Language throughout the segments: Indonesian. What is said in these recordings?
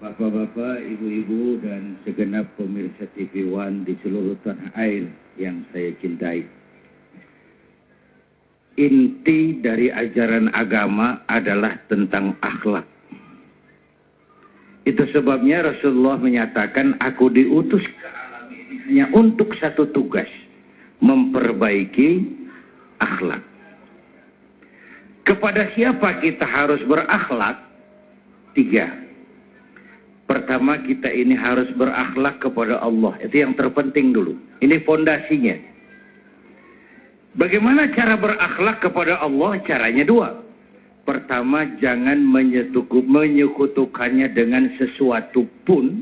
Bapak-bapak, ibu-ibu, dan segenap pemirsa TV One di seluruh tanah air yang saya cintai. Inti dari ajaran agama adalah tentang akhlak. Itu sebabnya Rasulullah menyatakan, aku diutus ke alam ini hanya untuk satu tugas, memperbaiki akhlak. Kepada siapa kita harus berakhlak? 3. Pertama, kita ini harus berakhlak kepada Allah. Itu yang terpenting dulu. Ini fondasinya. Bagaimana cara berakhlak kepada Allah? Caranya 2. Pertama, jangan menyekutukannya dengan sesuatu pun.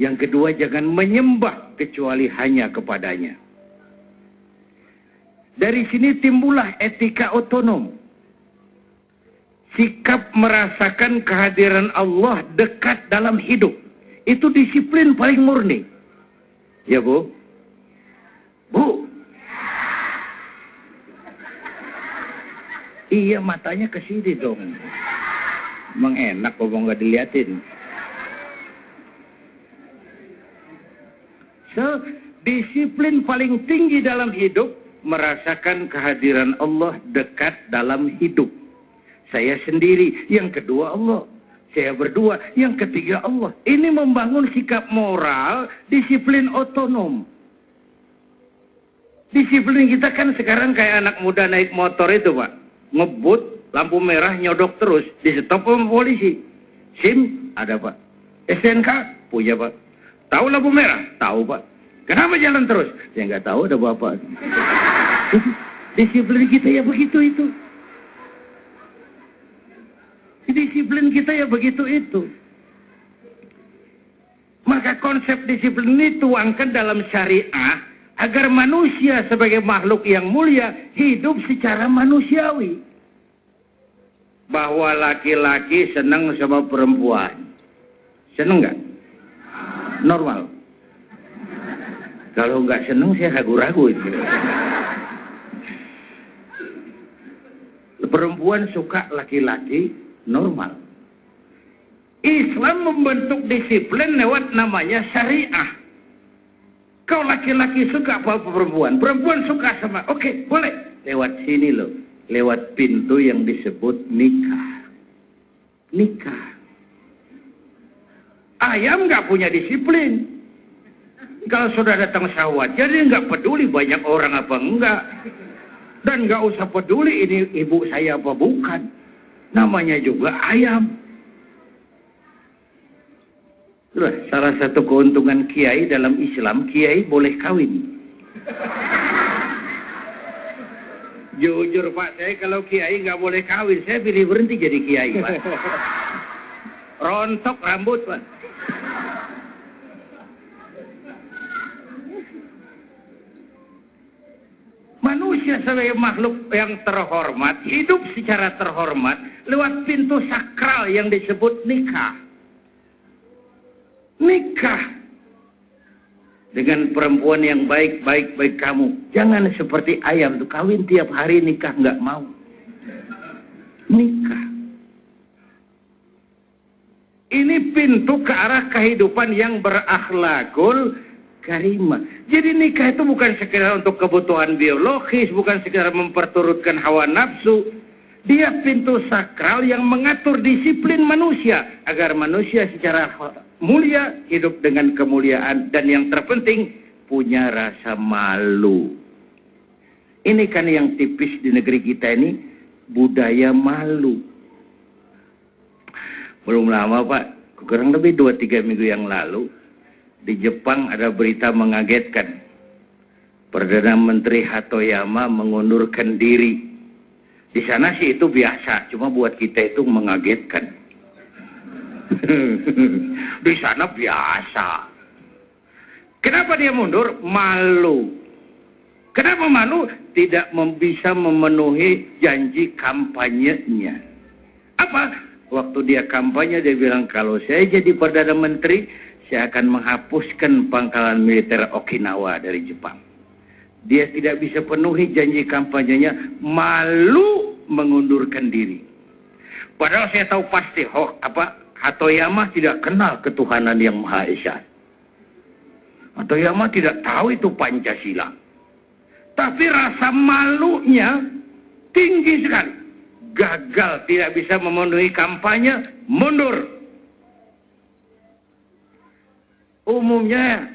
Yang kedua, jangan menyembah kecuali hanya kepadanya. Dari sini timbullah etika otonom. Sikap merasakan kehadiran Allah dekat dalam hidup. Itu disiplin paling murni. Ya, Bu? Bu? Iya, matanya ke sini dong. Emang enak kok nggak diliatin. So, disiplin paling tinggi dalam hidup, merasakan kehadiran Allah dekat dalam hidup. Saya sendiri, yang kedua Allah. Saya berdua, yang ketiga Allah. Ini membangun sikap moral, disiplin otonom. Disiplin kita kan sekarang kayak anak muda naik motor itu, Pak. Ngebut, lampu merah, nyodok terus. Di-stop sama polisi. SIM, ada, Pak. SNK, punya, Pak. Tahu lampu merah? Tahu, Pak. Kenapa jalan terus? Saya nggak tahu, ada Bapak. Disiplin kita ya begitu itu. Disiplin kita ya begitu itu. Maka konsep disiplin ini tuangkan dalam syariah agar manusia sebagai makhluk yang mulia hidup secara manusiawi. Bahwa laki-laki senang sama perempuan. Senang nggak? Normal. Kalau nggak senang saya ragu-ragu itu. Perempuan suka laki-laki normal. Islam membentuk disiplin lewat namanya syariah. Kau laki-laki suka apa perempuan? Perempuan suka sama, oke, boleh. Lewat sini loh. Lewat pintu yang disebut nikah. Nikah. Ayam nggak punya disiplin. Kalau sudah datang syahwat, jadi nggak peduli banyak orang apa enggak. Dan nggak usah peduli ini ibu saya apa bukan. Namanya juga ayam. Itulah salah satu keuntungan kiai dalam Islam, kiai boleh kawin. Jujur Pak, saya kalau kiai nggak boleh kawin, saya pilih berhenti jadi kiai, Pak. Rontok rambut, Pak. Manusia sebagai makhluk yang terhormat, hidup secara terhormat lewat pintu sakral yang disebut nikah. Nikah dengan perempuan yang baik kamu. Jangan seperti ayam tuh kawin tiap hari nikah nggak mau. Nikah. Ini pintu ke arah kehidupan yang berakhlakul karimah. Jadi nikah itu bukan sekedar untuk kebutuhan biologis, bukan sekedar memperturutkan hawa nafsu. Dia pintu sakral yang mengatur disiplin manusia agar manusia secara mulia hidup dengan kemuliaan dan yang terpenting punya rasa malu. Ini kan yang tipis di negeri kita ini, budaya malu. Belum lama Pak, kurang lebih 2-3 minggu yang lalu di Jepang ada berita mengagetkan. Perdana Menteri Hatoyama mengundurkan diri. Di sana sih itu biasa, cuma buat kita itu mengagetkan. Di sana biasa. Kenapa dia mundur? Malu. Kenapa malu? Tidak bisa memenuhi janji kampanyenya. Apa? Waktu dia kampanye dia bilang, kalau saya jadi Perdana Menteri, saya akan menghapuskan pangkalan militer Okinawa dari Jepang. Dia tidak bisa penuhi janji kampanyenya, malu mengundurkan diri. Padahal saya tahu pasti Hatoyama tidak kenal ketuhanan yang Maha Esa. Hatoyama tidak tahu itu Pancasila. Tapi rasa malunya tinggi sekali. Gagal, tidak bisa memenuhi kampanye, mundur. Umumnya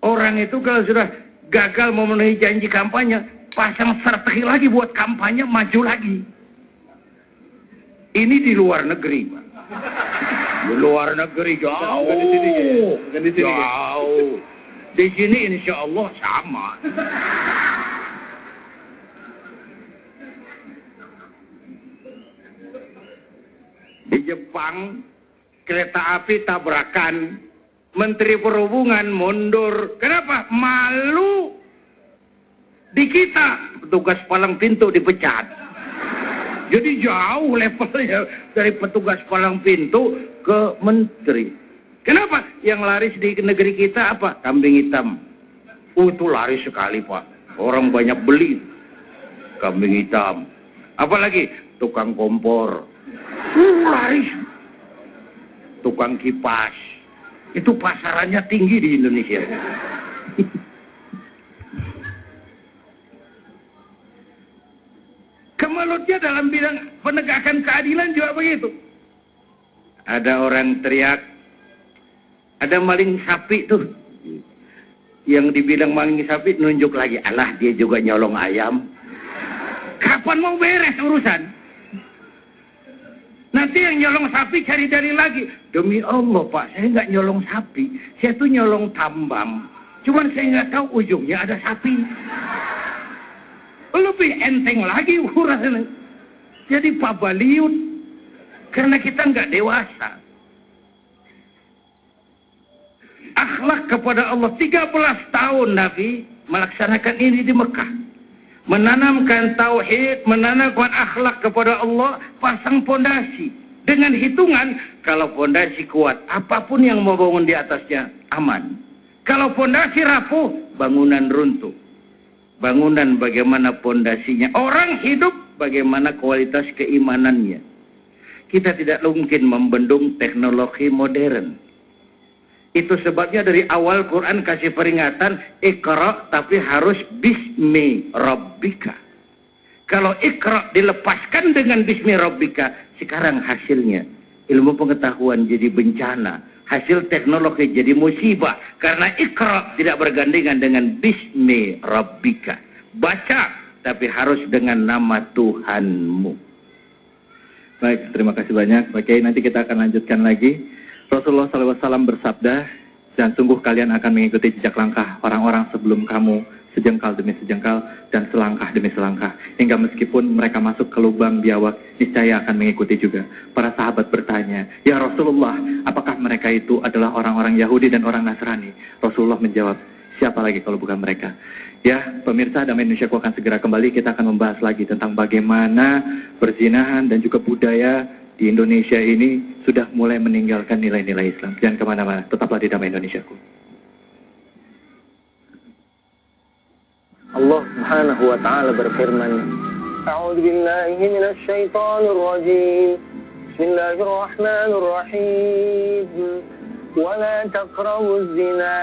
orang itu kalau sudah gagal memenuhi janji kampanye, pasang strategi lagi buat kampanye, maju lagi. Ini di luar negeri, Pak. Di luar negeri jauh. Bukan di sini, jauh. Di sini insya Allah sama. Di Jepang kereta api tabrakan, Menteri Perhubungan mundur. Kenapa? Malu. Di kita petugas palang pintu dipecat. Jadi jauh levelnya dari petugas palang pintu ke menteri. Kenapa? Yang laris di negeri kita apa? Kambing hitam. Itu laris sekali, Pak. Orang banyak beli kambing hitam. Apalagi tukang kompor. Laris. Tukang kipas. Itu pasarannya tinggi di Indonesia. Kemelutnya dalam bidang penegakan keadilan juga begitu. Ada orang teriak, ada maling sapi tuh. Yang dibilang maling sapi nunjuk lagi, alah dia juga nyolong ayam. Kapan mau beres urusan? Nanti yang nyolong sapi cari-cari lagi. Demi Allah, Pak, saya nggak nyolong sapi. Saya tuh nyolong tambang. Cuman saya nggak tahu ujungnya ada sapi. Lebih enteng lagi urusan. Jadi pabaliut. Karena kita nggak dewasa. Akhlak kepada Allah. 13 tahun Nabi melaksanakan ini di Mekah. Menanamkan tauhid, menanamkan akhlak kepada Allah, pasang pondasi. Dengan hitungan, kalau pondasi kuat, apapun yang mau bangun di atasnya aman. Kalau pondasi rapuh, bangunan runtuh. Bangunan bagaimana pondasinya. Orang hidup bagaimana kualitas keimanannya. Kita tidak mungkin membendung teknologi modern. Itu sebabnya dari awal Quran kasih peringatan, Iqra, tapi harus Bismi Rabbika. Kalau Iqra dilepaskan dengan Bismi Rabbika, sekarang hasilnya ilmu pengetahuan jadi bencana. Hasil teknologi jadi musibah. Karena Iqra tidak bergandengan dengan Bismi Rabbika. Baca, tapi harus dengan nama Tuhanmu. Baik, terima kasih banyak. Pak Kiai, nanti kita akan lanjutkan lagi. Rasulullah SAW bersabda, dan sungguh kalian akan mengikuti jejak langkah orang-orang sebelum kamu, sejengkal demi sejengkal, dan selangkah demi selangkah. Hingga meskipun mereka masuk ke lubang biawak, niscaya akan mengikuti juga. Para sahabat bertanya, ya Rasulullah, apakah mereka itu adalah orang-orang Yahudi dan orang Nasrani? Rasulullah menjawab, siapa lagi kalau bukan mereka? Ya, pemirsa, Damai Indonesiaku akan segera kembali. Kita akan membahas lagi tentang bagaimana perzinahan dan juga budaya di Indonesia ini sudah mulai meninggalkan nilai-nilai Islam. Jangan kemana-mana, tetaplah di Damai Indonesiaku. Allah Subhanahu wa taala berfirman, A'udzu billahi minasy syaithanir rajim. Bismillahirrahmanirrahim. Wa la taqrabuz zina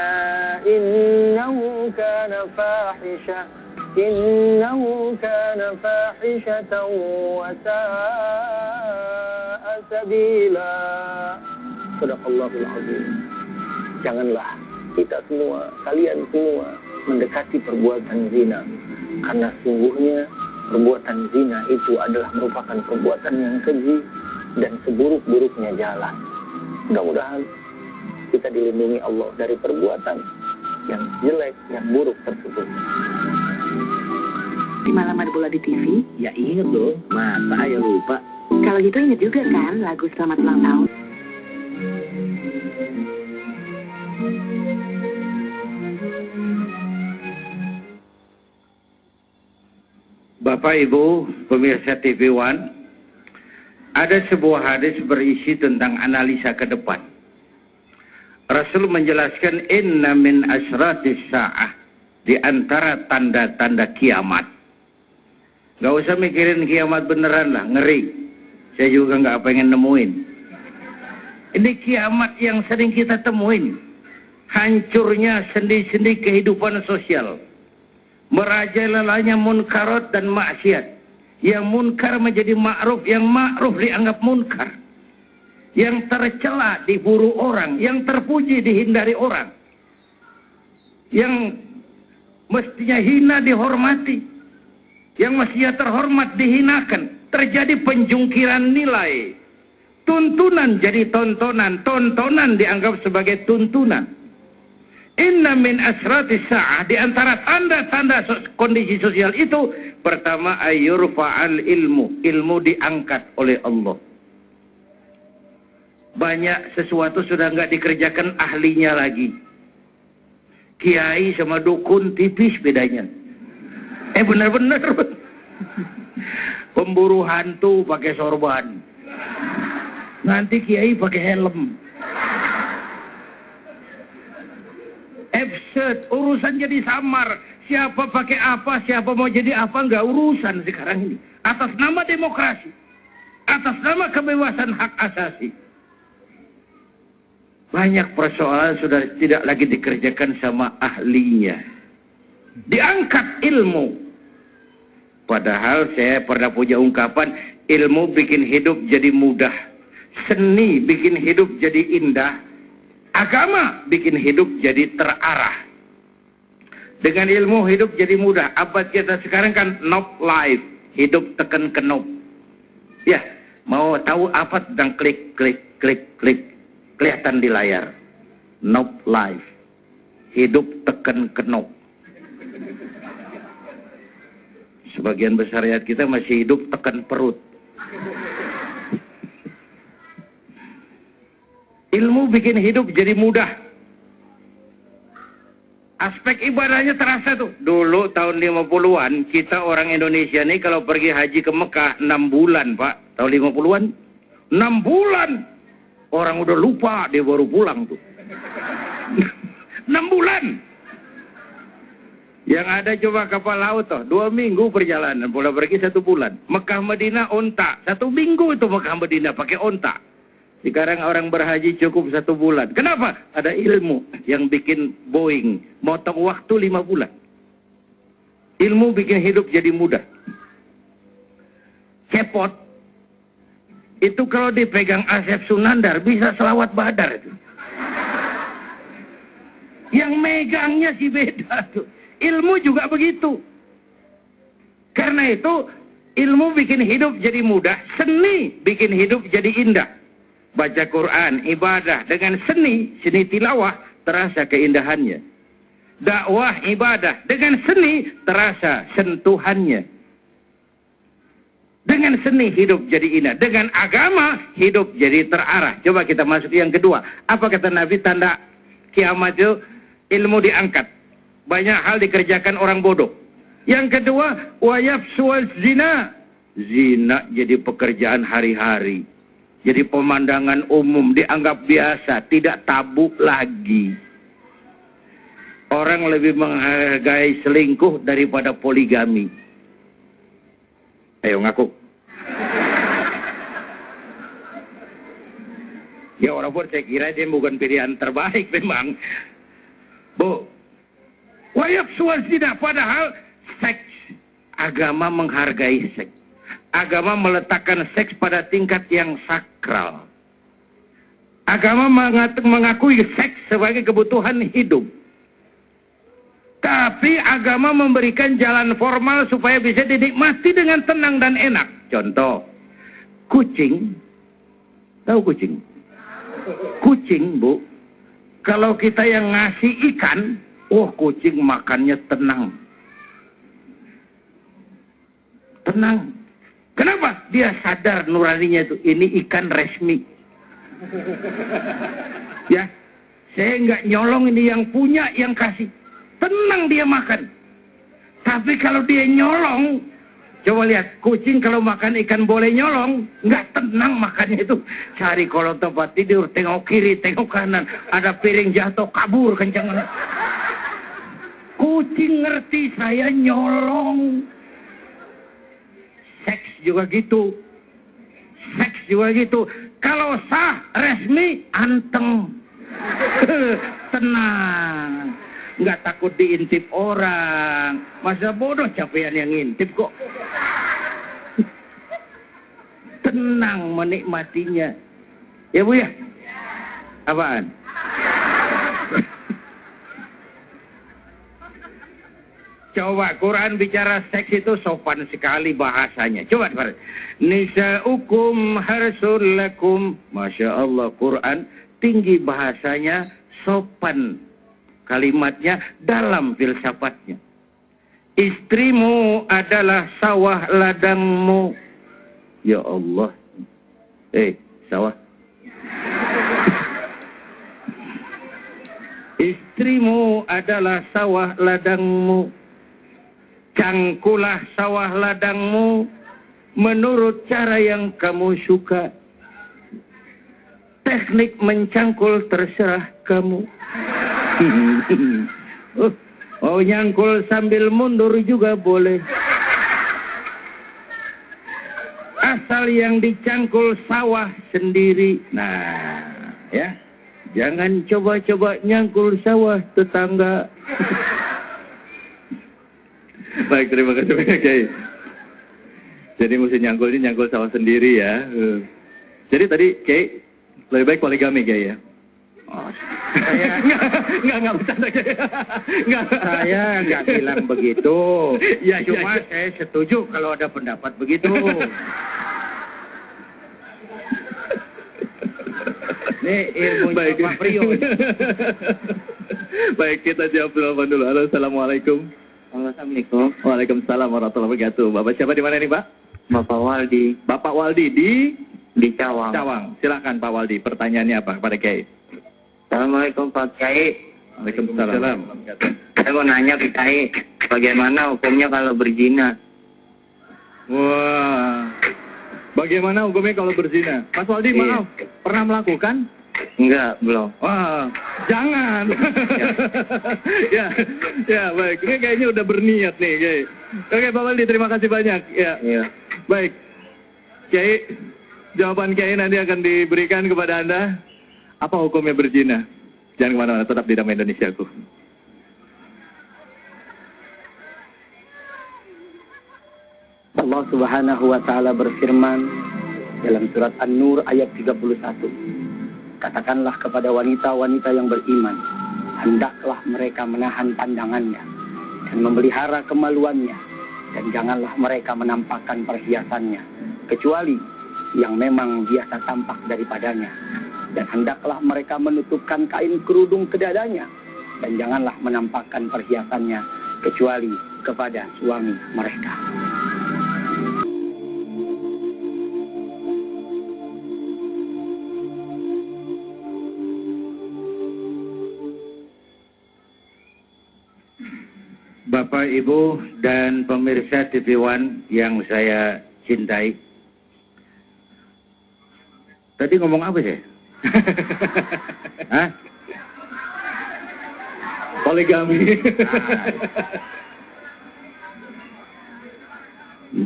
innahu kana fahisha. Innahu kana fahishatan wa sa'a sabila. Shadaqallahul azim. Janganlah kita semua, kalian semua mendekati perbuatan zina, karena sungguhnya perbuatan zina itu adalah merupakan perbuatan yang keji dan seburuk-buruknya jalan. Mudah-mudahan kita dilindungi Allah dari perbuatan yang jelek, yang buruk tersebut. Di malam ada bola di TV? Ya inget loh, masa ya lupa. Kalau gitu inget juga kan lagu Selamat Ulang Tahun? Bapak Ibu pemirsa TV One, ada sebuah hadis berisi tentang analisa ke depan. Rasul menjelaskan inna min asratis sa'ah, di antara tanda-tanda kiamat. Gak usah mikirin kiamat beneran lah, ngeri. Saya juga gak pengen nemuin. Ini kiamat yang sering kita temuin. Hancurnya sendi-sendi kehidupan sosial. Merajalelanya munkarat dan maksiat. Yang munkar menjadi ma'ruf, yang ma'ruf dianggap munkar. Yang tercela diburu orang, yang terpuji dihindari orang. Yang mestinya hina dihormati. Yang mestinya terhormat dihinakan. Terjadi penjungkiran nilai. Tuntunan jadi tontonan. Tontonan dianggap sebagai tuntunan. Inna min asratis sa'ah. Di antara tanda-tanda kondisi sosial itu. Pertama, ayyurfa'al ilmu. Ilmu diangkat oleh Allah. Banyak sesuatu sudah nggak dikerjakan ahlinya lagi. Kiai sama dukun tipis bedanya. Benar-benar. Pemburu hantu pakai sorban. Nanti kiai pakai helm. Absurd, urusan jadi samar. Siapa pakai apa, siapa mau jadi apa, nggak urusan sekarang ini. Atas nama demokrasi, atas nama kebebasan hak asasi. Banyak persoalan sudah tidak lagi dikerjakan sama ahlinya. Diangkat ilmu. Padahal saya pernah punya ungkapan, ilmu bikin hidup jadi mudah. Seni bikin hidup jadi indah. Agama bikin hidup jadi terarah. Dengan ilmu hidup jadi mudah. Abad kita sekarang kan knob life. Hidup tekan ke knob. Ya, mau tahu apa tentang klik, klik, klik, klik. Kelihatan di layar. Knob life. Hidup tekan ke knob. Sebagian besar rakyat kita masih hidup tekan perut. Ilmu bikin hidup jadi mudah. Aspek ibadahnya terasa tuh. Dulu tahun 50-an, kita orang Indonesia nih kalau pergi haji ke Mekah 6 bulan, Pak. Tahun 50-an, 6 bulan. Orang udah lupa, dia baru pulang tuh. 6 bulan. Yang ada coba kapal laut tuh, 2 minggu perjalanan. Pulang pergi 1 bulan. Mekah Madinah onta. 1 minggu itu Mekah Madinah pakai onta. Sekarang orang berhaji cukup 1 bulan. Kenapa? Ada ilmu yang bikin Boeing motong waktu 5 bulan. Ilmu bikin hidup jadi mudah. Cepot itu kalau dipegang Asep Sunandar bisa selawat badar itu. Yang megangnya sih beda tuh. Ilmu juga begitu. Karena itu ilmu bikin hidup jadi mudah, seni bikin hidup jadi indah. Baca Quran, ibadah dengan seni tilawah terasa keindahannya. Dakwah, ibadah dengan seni terasa sentuhannya. Dengan seni hidup jadi indah, dengan agama hidup jadi terarah. Coba kita masuk yang kedua. Apa kata Nabi tanda kiamat itu? Ilmu diangkat. Banyak hal dikerjakan orang bodoh. Yang kedua, wayafsual zina. Zina jadi pekerjaan hari-hari. Jadi pemandangan umum, dianggap biasa, tidak tabu lagi. Orang lebih menghargai selingkuh daripada poligami. Ayo ngaku. Ya walaupun saya kira dia bukan pilihan terbaik memang. Bu, wayafsual zina, padahal seks, agama menghargai seks. Agama meletakkan seks pada tingkat yang sakral. Agama mengakui seks sebagai kebutuhan hidup. Tapi agama memberikan jalan formal supaya bisa dinikmati dengan tenang dan enak. Contoh, kucing. Tahu kucing? Kucing, Bu. Kalau kita yang ngasih ikan, kucing makannya tenang. Tenang. Kenapa? Dia sadar nuraninya itu. Ini ikan resmi. Ya, saya nggak nyolong, ini yang punya, yang kasih. Tenang dia makan. Tapi kalau dia nyolong, coba lihat, kucing kalau makan ikan boleh nyolong, nggak tenang makannya itu. Cari kolong tempat tidur, tengok kiri, tengok kanan. Ada piring jatuh, kabur kencang. Kucing ngerti saya nyolong. Seks juga gitu. Seks juga gitu. Kalau sah, resmi, anteng. Tenang. Nggak takut diintip orang. Masa bodoh capean yang ngintip kok. Tenang menikmatinya. Ya Bu ya? Apaan? Coba Quran bicara seks itu sopan sekali bahasanya. Coba nisa'ukum harsul lakum. Masya Allah, Quran tinggi bahasanya, sopan kalimatnya, dalam filsafatnya. Istrimu adalah sawah ladangmu. Ya Allah. Sawah. Istrimu adalah sawah ladangmu. Cangkulah sawah ladangmu menurut cara yang kamu suka. Teknik mencangkul terserah kamu. Oh, nyangkul sambil mundur juga boleh. Asal yang dicangkul sawah sendiri. Nah, ya. Jangan coba-coba nyangkul sawah tetangga. Baik, terima kasih banyak Kiai. Jadi mesti nyangkul ini nyangkul sawah sendiri ya. Jadi tadi Kiai lebih baik poligami Kiai ya. Oh, saya nggak bercanda Kiai. Saya nggak bilang begitu. Ya, cuma saya setuju kalau ada pendapat begitu. Ini ilmu Pak Priyo. Baik, kita jawab dulu. Halo, assalamualaikum. Assalamualaikum. Waalaikumsalam warahmatullahi wabarakatuh. Bapak siapa di mana nih, Pak? Bapak Waldi Bapak Waldi di Cawang. Cawang. Silakan Pak Waldi. Pertanyaannya apa kepada Kiai? Assalamualaikum Pak Kiai. Waalaikumsalam. Saya mau nanya ke Kiai, bagaimana hukumnya kalau berzina? Wah. Bagaimana hukumnya kalau berzina? Mas Waldi, maaf. Pernah melakukan? Enggak, belum. Wah, jangan. ya, baik. Ini kayaknya udah berniat nih, Kiai. Oke, Pak Waldi, terima kasih banyak. Ya. Baik. Kiai, jawaban Kiai nanti akan diberikan kepada Anda. Apa hukumnya berzina? Jangan kemana-mana, tetap di Damai Indonesiaku. Allah Subhanahu wa taala berfirman dalam surat An-Nur ayat 31. Katakanlah kepada wanita-wanita yang beriman, hendaklah mereka menahan pandangannya dan memelihara kemaluannya, dan janganlah mereka menampakkan perhiasannya kecuali yang memang biasa tampak daripadanya, dan hendaklah mereka menutupkan kain kerudung ke dadanya, dan janganlah menampakkan perhiasannya kecuali kepada suami mereka. Bapak, Ibu, dan pemirsa TV One yang saya cintai. Tadi ngomong apa sih? Hah? Poligami.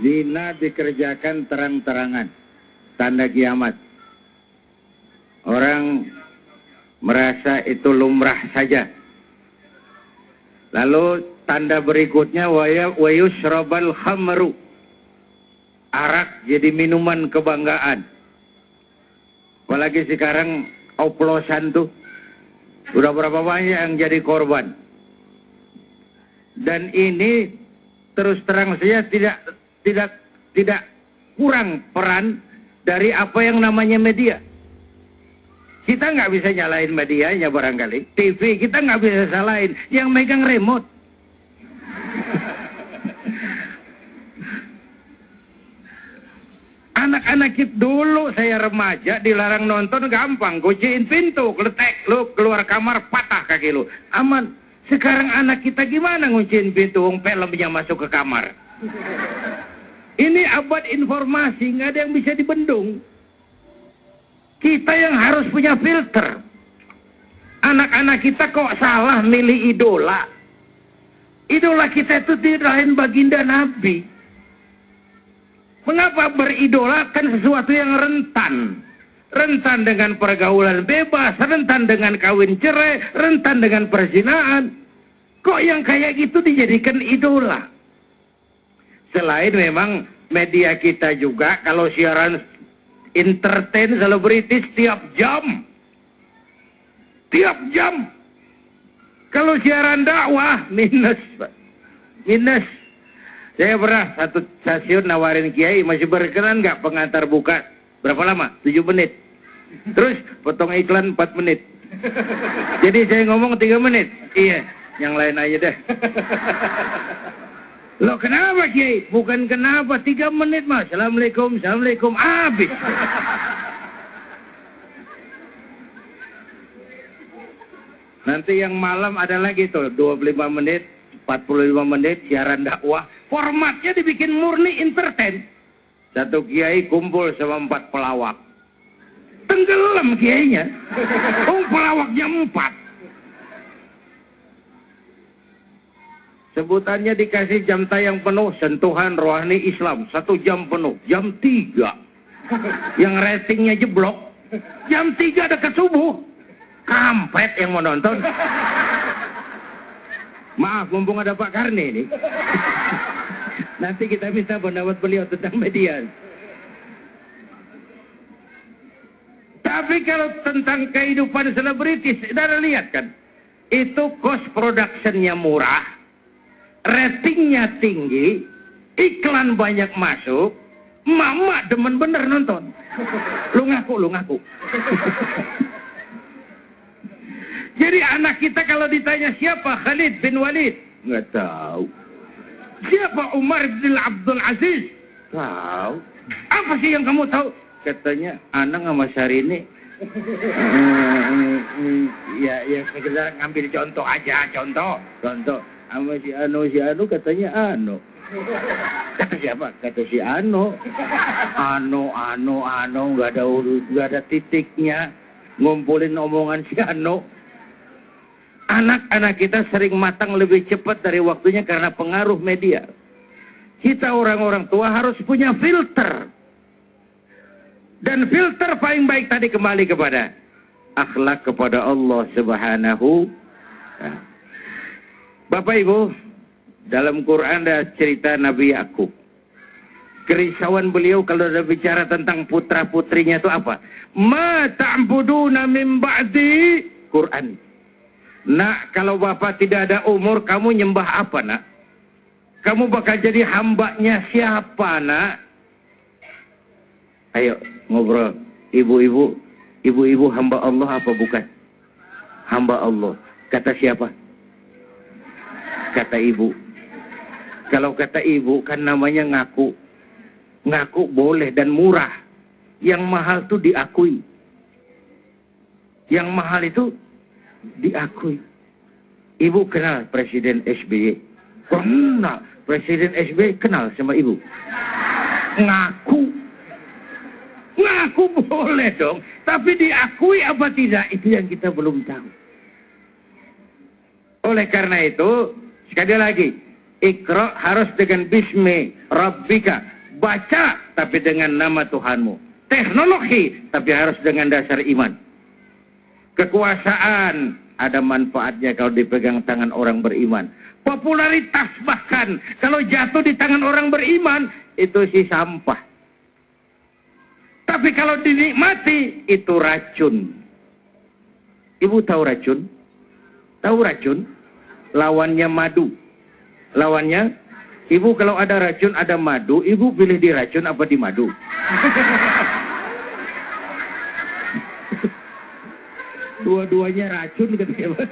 Zina dikerjakan terang-terangan. Tanda kiamat. Orang merasa itu lumrah saja. Lalu tanda berikutnya wa yushrabal khamru. Arak jadi minuman kebanggaan. Apalagi sekarang oplosan tuh. Udah berapa banyak yang jadi korban. Dan ini terus terang saja tidak kurang peran dari apa yang namanya media. Kita nggak bisa nyalain medianya barangkali. TV kita nggak bisa salahin. Yang megang remote. Anak-anak kita dulu saya remaja dilarang nonton gampang. Kunciin pintu, kletek lu keluar kamar patah kaki lu. Aman. Sekarang anak kita gimana ngunciin pintu? Filmnya masuk ke kamar. Ini abad informasi, nggak ada yang bisa dibendung. Kita yang harus punya filter. Anak-anak kita kok salah milih idola. Idola kita itu tidak lain baginda Nabi. Mengapa beridolakan sesuatu yang rentan? rentan dengan pergaulan bebas, rentan dengan kawin cerai, rentan dengan perzinaan. Kok yang kayak gitu dijadikan idola? Selain memang media kita juga, kalau siaran entertain selebritis tiap jam. Tiap jam. Kalau siaran dakwah, minus. Minus. Saya pernah satu stasiun nawarin kiai, masih berkenan nggak pengantar buka? Berapa lama? 7 menit. Terus potong iklan 4 menit. Jadi saya ngomong 3 menit. Iya, yang lain aja deh. Loh kenapa kiai? Bukan kenapa, 3 menit mas. Assalamualaikum, assalamualaikum, habis. Nanti yang malam ada lagi tuh 25 menit, 45 menit siaran dakwah. Formatnya dibikin murni entertain. Satu kiai kumpul sama 4 pelawak. Tenggelam kiainya. Oh pelawaknya 4. Sebutannya dikasih jam tayang penuh, sentuhan rohani Islam. 1 jam penuh, jam 3. Yang ratingnya jeblok. Jam 3 dekat subuh. Kampret yang mau nonton. Maaf, mumpung ada Pak Karni ini. Nanti kita minta pendapat beliau tentang media. Tapi kalau tentang kehidupan selebritis, Saudara lihat kan, itu cost productionnya murah, ratingnya tinggi, iklan banyak masuk, mama demen bener nonton. Lu ngaku. Jadi anak kita kalau ditanya siapa Khalid bin Walid, nggak tahu. Siapa Umar bin Abdul Aziz? Tahu. Apa sih yang kamu tahu? Katanya Anang sama Syahrini. Ya sekedar ngambil contoh aja, contoh. Sama si Anu katanya Anu. Siapa? Kata si Anu, nggak ada urus, nggak ada titiknya. Ngumpulin omongan si Anu. Anak-anak kita sering matang lebih cepat dari waktunya karena pengaruh media. Kita orang-orang tua harus punya filter. Dan filter paling baik tadi kembali kepada akhlak kepada Allah Subhanahu. Bapak Ibu, dalam Quran ada cerita Nabi Yakub. Kerisauan beliau kalau ada bicara tentang putra-putrinya itu apa? Ma ta'buduna min ba'di Quran. Nak, kalau bapak tidak ada umur, kamu nyembah apa, nak? Kamu bakal jadi hambanya siapa, nak? Ayo, ngobrol. Ibu-ibu hamba Allah apa bukan? Hamba Allah. Kata siapa? Kata ibu. Kalau kata ibu, kan namanya ngaku. Ngaku boleh dan murah. Yang mahal itu diakui. Yang mahal itu diakui. Ibu kenal Presiden SBY? Kenal. Presiden SBY kenal sama ibu? Ngaku boleh dong, tapi diakui apa tidak, itu yang kita belum tahu. Oleh karena itu, sekali lagi, Iqra harus dengan bismi rabbika, baca tapi dengan nama Tuhanmu. Teknologi tapi harus dengan dasar iman. Kekuasaan ada manfaatnya kalau dipegang tangan orang beriman. Popularitas bahkan kalau jatuh di tangan orang beriman, itu sih sampah. Tapi kalau dinikmati, itu racun. Ibu tahu racun? Tahu racun? Lawannya madu. Lawannya, ibu kalau ada racun, ada madu, ibu pilih di racun apa di madu? Dua-duanya racun katanya.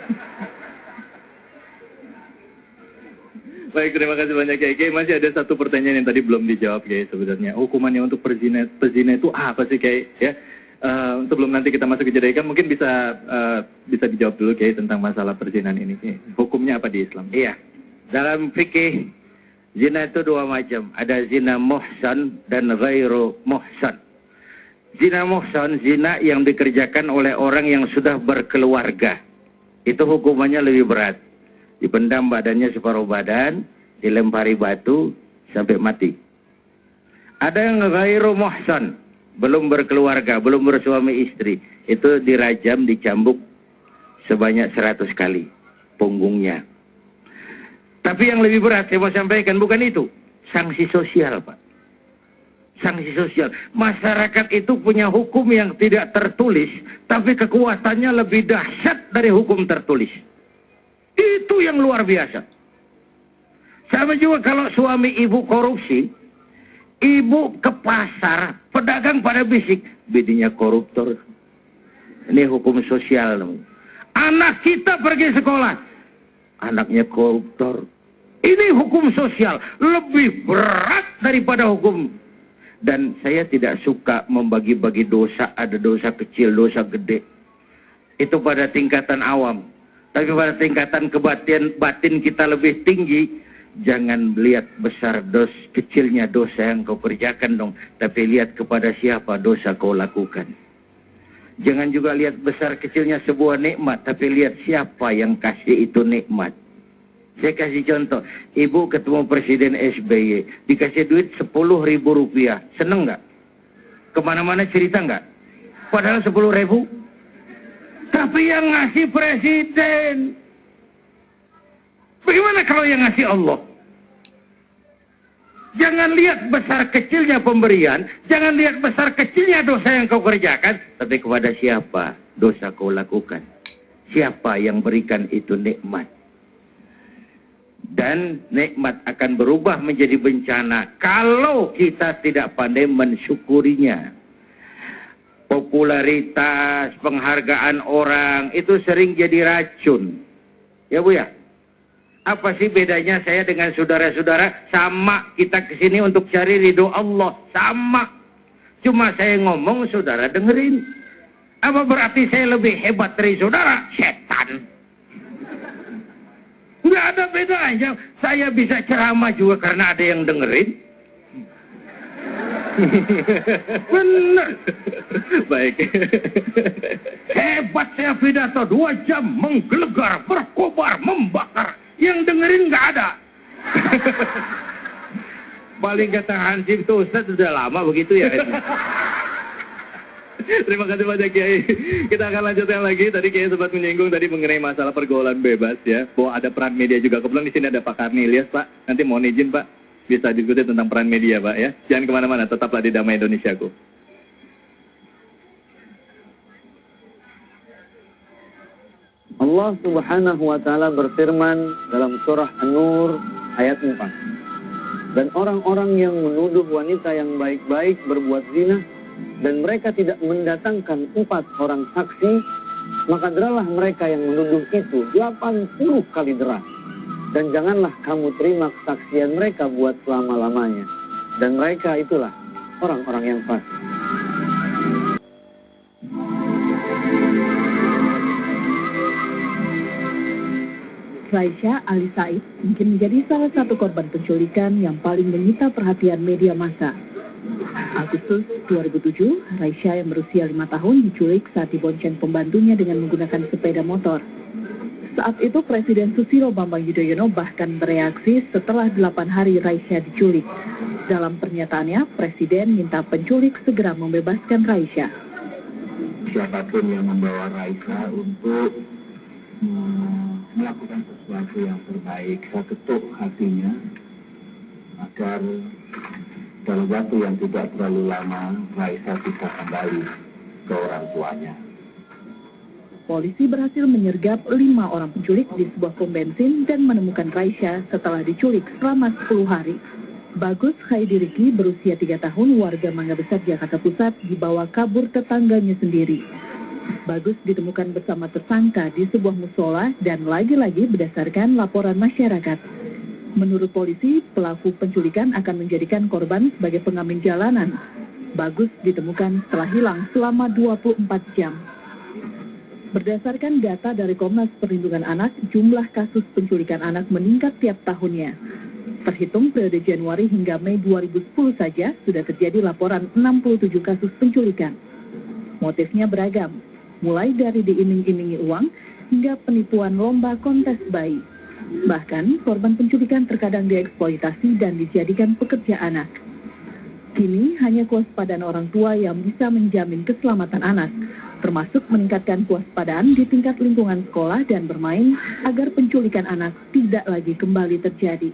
Baik, terima kasih banyak Kiai. Masih ada satu pertanyaan yang tadi belum dijawab Kiai sebenarnya. Hukumannya untuk pezina itu apa sih Kiai? Ya, sebelum nanti kita masuk ke jeda ikan, mungkin bisa dijawab dulu Kiai tentang masalah perzinahan ini. Hukumnya apa di Islam? Iya, dalam fikih zina itu 2 macam. Ada zina muhsan dan ghairu muhsan. Zina muhsan, zina yang dikerjakan oleh orang yang sudah berkeluarga. Itu hukumannya lebih berat. Dipendam badannya separuh badan, dilempari batu sampai mati. Ada yang ghairu muhsan. belum berkeluarga, belum bersuami istri, itu dirajam, dicambuk sebanyak 100 kali punggungnya. Tapi yang lebih berat saya mau sampaikan bukan itu, sanksi sosial, Pak. Sanksi sosial. Masyarakat itu punya hukum yang tidak tertulis, tapi kekuatannya lebih dahsyat dari hukum tertulis. Itu yang luar biasa. Sama juga kalau suami ibu korupsi, ibu ke pasar, pedagang pada bisik, bininya koruptor. Ini hukum sosial. Anak kita pergi sekolah, anaknya koruptor. Ini hukum sosial, lebih berat daripada hukum. Dan saya tidak suka membagi-bagi dosa, ada dosa kecil, dosa gede. Itu pada tingkatan awam. Tapi pada tingkatan batin kita lebih tinggi, jangan lihat besar kecilnya dosa yang kau kerjakan dong. Tapi lihat kepada siapa dosa kau lakukan. Jangan juga lihat besar kecilnya sebuah nikmat, tapi lihat siapa yang kasih itu nikmat. Saya kasih contoh, ibu ketemu Presiden SBY, dikasih duit 10.000 rupiah, seneng nggak? Kemana-mana cerita nggak? Padahal 10.000, tapi yang ngasih Presiden. Bagaimana kalau yang ngasih Allah? Jangan lihat besar kecilnya pemberian, jangan lihat besar kecilnya dosa yang kau kerjakan, tapi kepada siapa dosa kau lakukan. Siapa yang berikan itu nikmat. Dan nikmat akan berubah menjadi bencana kalau kita tidak pandai mensyukurinya. Popularitas, penghargaan orang itu sering jadi racun. Ya Bu ya? Apa sih bedanya saya dengan saudara-saudara? Sama, kita kesini untuk cari ridho Allah. Sama. Cuma saya ngomong, saudara dengerin. Apa berarti saya lebih hebat dari saudara? Setan. Nggak ada bedanya. Saya bisa ceramah juga karena ada yang dengerin. Benar. Baik. Hebat saya pidato 2 jam, menggelegar, berkobar, membakar. Yang dengerin nggak ada. Paling kata Hansip itu Ustaz sudah lama begitu ya. Terima kasih banyak Kiai. Kita akan lanjutkan lagi. Tadi Kiai sempat menyinggung tadi mengenai masalah pergaulan bebas ya. Bahwa ada peran media juga. Kebetulan di sini ada Pak Karni Ilyas Pak. Nanti mohon izin Pak, bisa diskusi tentang peran media Pak ya. Jangan kemana-mana, tetaplah di Damai Indonesiaku. Allah Subhanahu wa taala berfirman dalam surah An-Nur ayat 4. Dan orang-orang yang menuduh wanita yang baik-baik berbuat zina dan mereka tidak mendatangkan 4 orang saksi, maka deralah mereka yang menuduh itu 80 kali derah. Dan janganlah kamu terima kesaksian mereka buat selama-lamanya. Dan mereka itulah orang-orang yang fasik. Raisya Ali Said mungkin menjadi salah satu korban penculikan yang paling menyita perhatian media massa. Agustus 2007, Raisya yang berusia 5 tahun diculik saat dibonceng pembantunya dengan menggunakan sepeda motor. Saat itu Presiden Susilo Bambang Yudhoyono bahkan bereaksi setelah 8 hari Raisya diculik. Dalam pernyataannya, Presiden minta penculik segera membebaskan Raisya. Siapapun yang membawa Raisya untuk melakukan sesuatu yang terbaik, saya ketuk hatinya agar dalam waktu yang tidak terlalu lama Raisya bisa kembali ke orang tuanya. Polisi berhasil menyergap 5 orang penculik di sebuah pom bensin dan menemukan Raisya setelah diculik selama 10 hari. Bagus Khaidiriki berusia 3 tahun, warga Mangga Besar, Jakarta Pusat, dibawa kabur tetangganya sendiri. Bagus ditemukan bersama tersangka di sebuah musola dan lagi-lagi berdasarkan laporan masyarakat. Menurut polisi, pelaku penculikan akan menjadikan korban sebagai pengamen jalanan. Bagus ditemukan setelah hilang selama 24 jam. Berdasarkan data dari Komnas Perlindungan Anak, jumlah kasus penculikan anak meningkat tiap tahunnya. Terhitung periode Januari hingga Mei 2010 saja, sudah terjadi laporan 67 kasus penculikan. Motifnya beragam, mulai dari diiming-imingi uang hingga penipuan lomba kontes bayi. Bahkan, korban penculikan terkadang dieksploitasi dan dijadikan pekerja anak. Kini hanya kewaspadaan orang tua yang bisa menjamin keselamatan anak, termasuk meningkatkan kewaspadaan di tingkat lingkungan sekolah dan bermain agar penculikan anak tidak lagi kembali terjadi.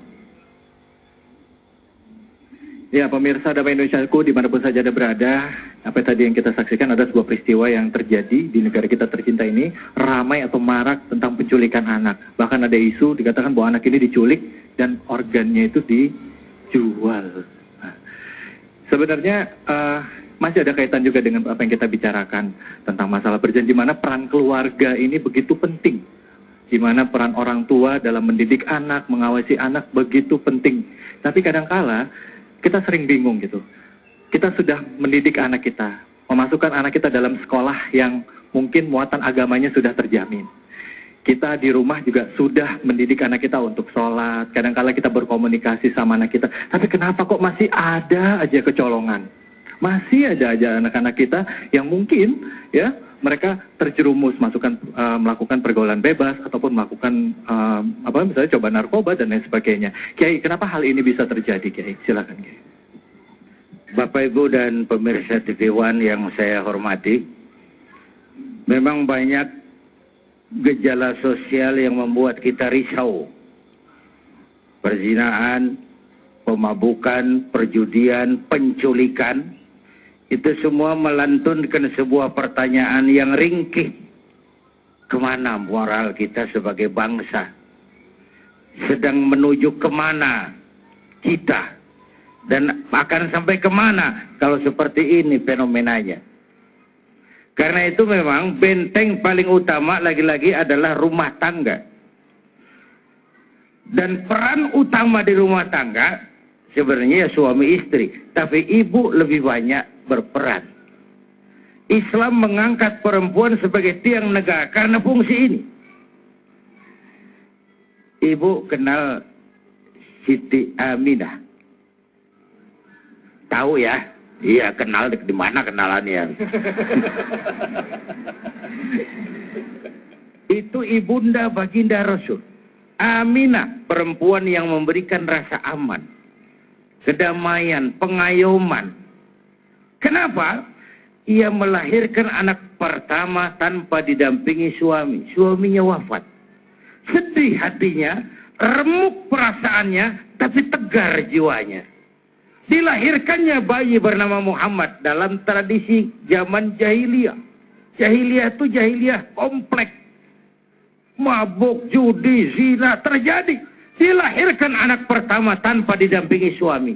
Ya, pemirsa Damai Indonesiaku dimanapun saja Anda berada, apa tadi yang kita saksikan ada sebuah peristiwa yang terjadi di negara kita tercinta ini, ramai atau marak tentang penculikan anak. Bahkan ada isu dikatakan bahwa anak ini diculik dan organnya itu dijual. Nah, sebenarnya masih ada kaitan juga dengan apa yang kita bicarakan tentang masalah berjanji, mana peran keluarga ini begitu penting. Di mana peran orang tua dalam mendidik anak, mengawasi anak begitu penting. Tapi kadangkala kita sering bingung gitu. Kita sudah mendidik anak kita, memasukkan anak kita dalam sekolah yang mungkin muatan agamanya sudah terjamin. Kita di rumah juga sudah mendidik anak kita untuk sholat, kadang-kala kita berkomunikasi sama anak kita. Tapi kenapa kok masih ada aja kecolongan? Masih ada aja anak-anak kita yang mungkin ya mereka terjerumus melakukan pergaulan bebas ataupun melakukan misalnya coba narkoba dan lain sebagainya. Kiai, kenapa hal ini bisa terjadi, Kiai? Silakan, Kiai. Bapak Ibu dan pemirsa TV One yang saya hormati, memang banyak gejala sosial yang membuat kita risau. Perzinahan, pemabukan, perjudian, penculikan, itu semua melantunkan sebuah pertanyaan yang ringkih. Kemana moral kita sebagai bangsa? Sedang menuju kemana kita? Dan akan sampai kemana kalau seperti ini fenomenanya? Karena itu memang benteng paling utama lagi-lagi adalah rumah tangga. Dan peran utama di rumah tangga sebenarnya suami istri, tapi ibu lebih banyak berperan. Islam mengangkat perempuan sebagai tiang negara karena fungsi ini. Ibu kenal Siti Aminah? Tahu ya? Iya, kenal di mana kenalannya. Itu ibunda baginda Rasul. Aminah, perempuan yang memberikan rasa aman, kedamaian, pengayoman. Kenapa? Ia melahirkan anak pertama tanpa didampingi suami. Suaminya wafat. Sedih hatinya, remuk perasaannya, tapi tegar jiwanya. Dilahirkannya bayi bernama Muhammad dalam tradisi zaman jahiliyah. Jahiliyah itu jahiliyah kompleks. Mabuk, judi, zina terjadi. Dilahirkan anak pertama tanpa didampingi suami.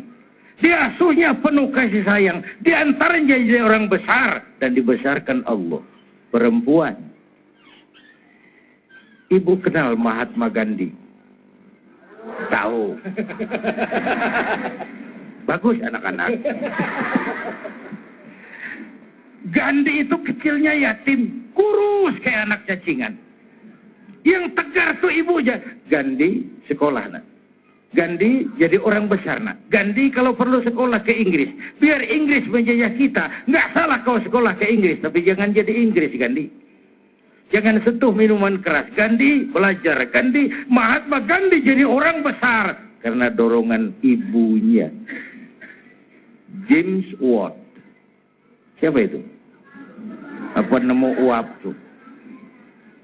Diasuhnya penuh kasih sayang. Di antaranya jadi orang besar dan dibesarkan Allah. Perempuan. Ibu kenal Mahatma Gandhi? Tahu. Bagus anak-anak. Gandhi itu kecilnya yatim, kurus kayak anak cacingan. Yang tegar tuh ibunya. Gandhi sekolah, nak. Gandhi jadi orang besar, nak. Gandhi kalau perlu sekolah ke Inggris, biar Inggris menjajah kita. Nggak salah kau sekolah ke Inggris, tapi jangan jadi Inggris, Gandhi. Jangan sentuh minuman keras. Gandhi belajar. Gandhi, Mahatma Gandhi jadi orang besar karena dorongan ibunya. James Watt. Siapa itu? Apa nemu uap tuh?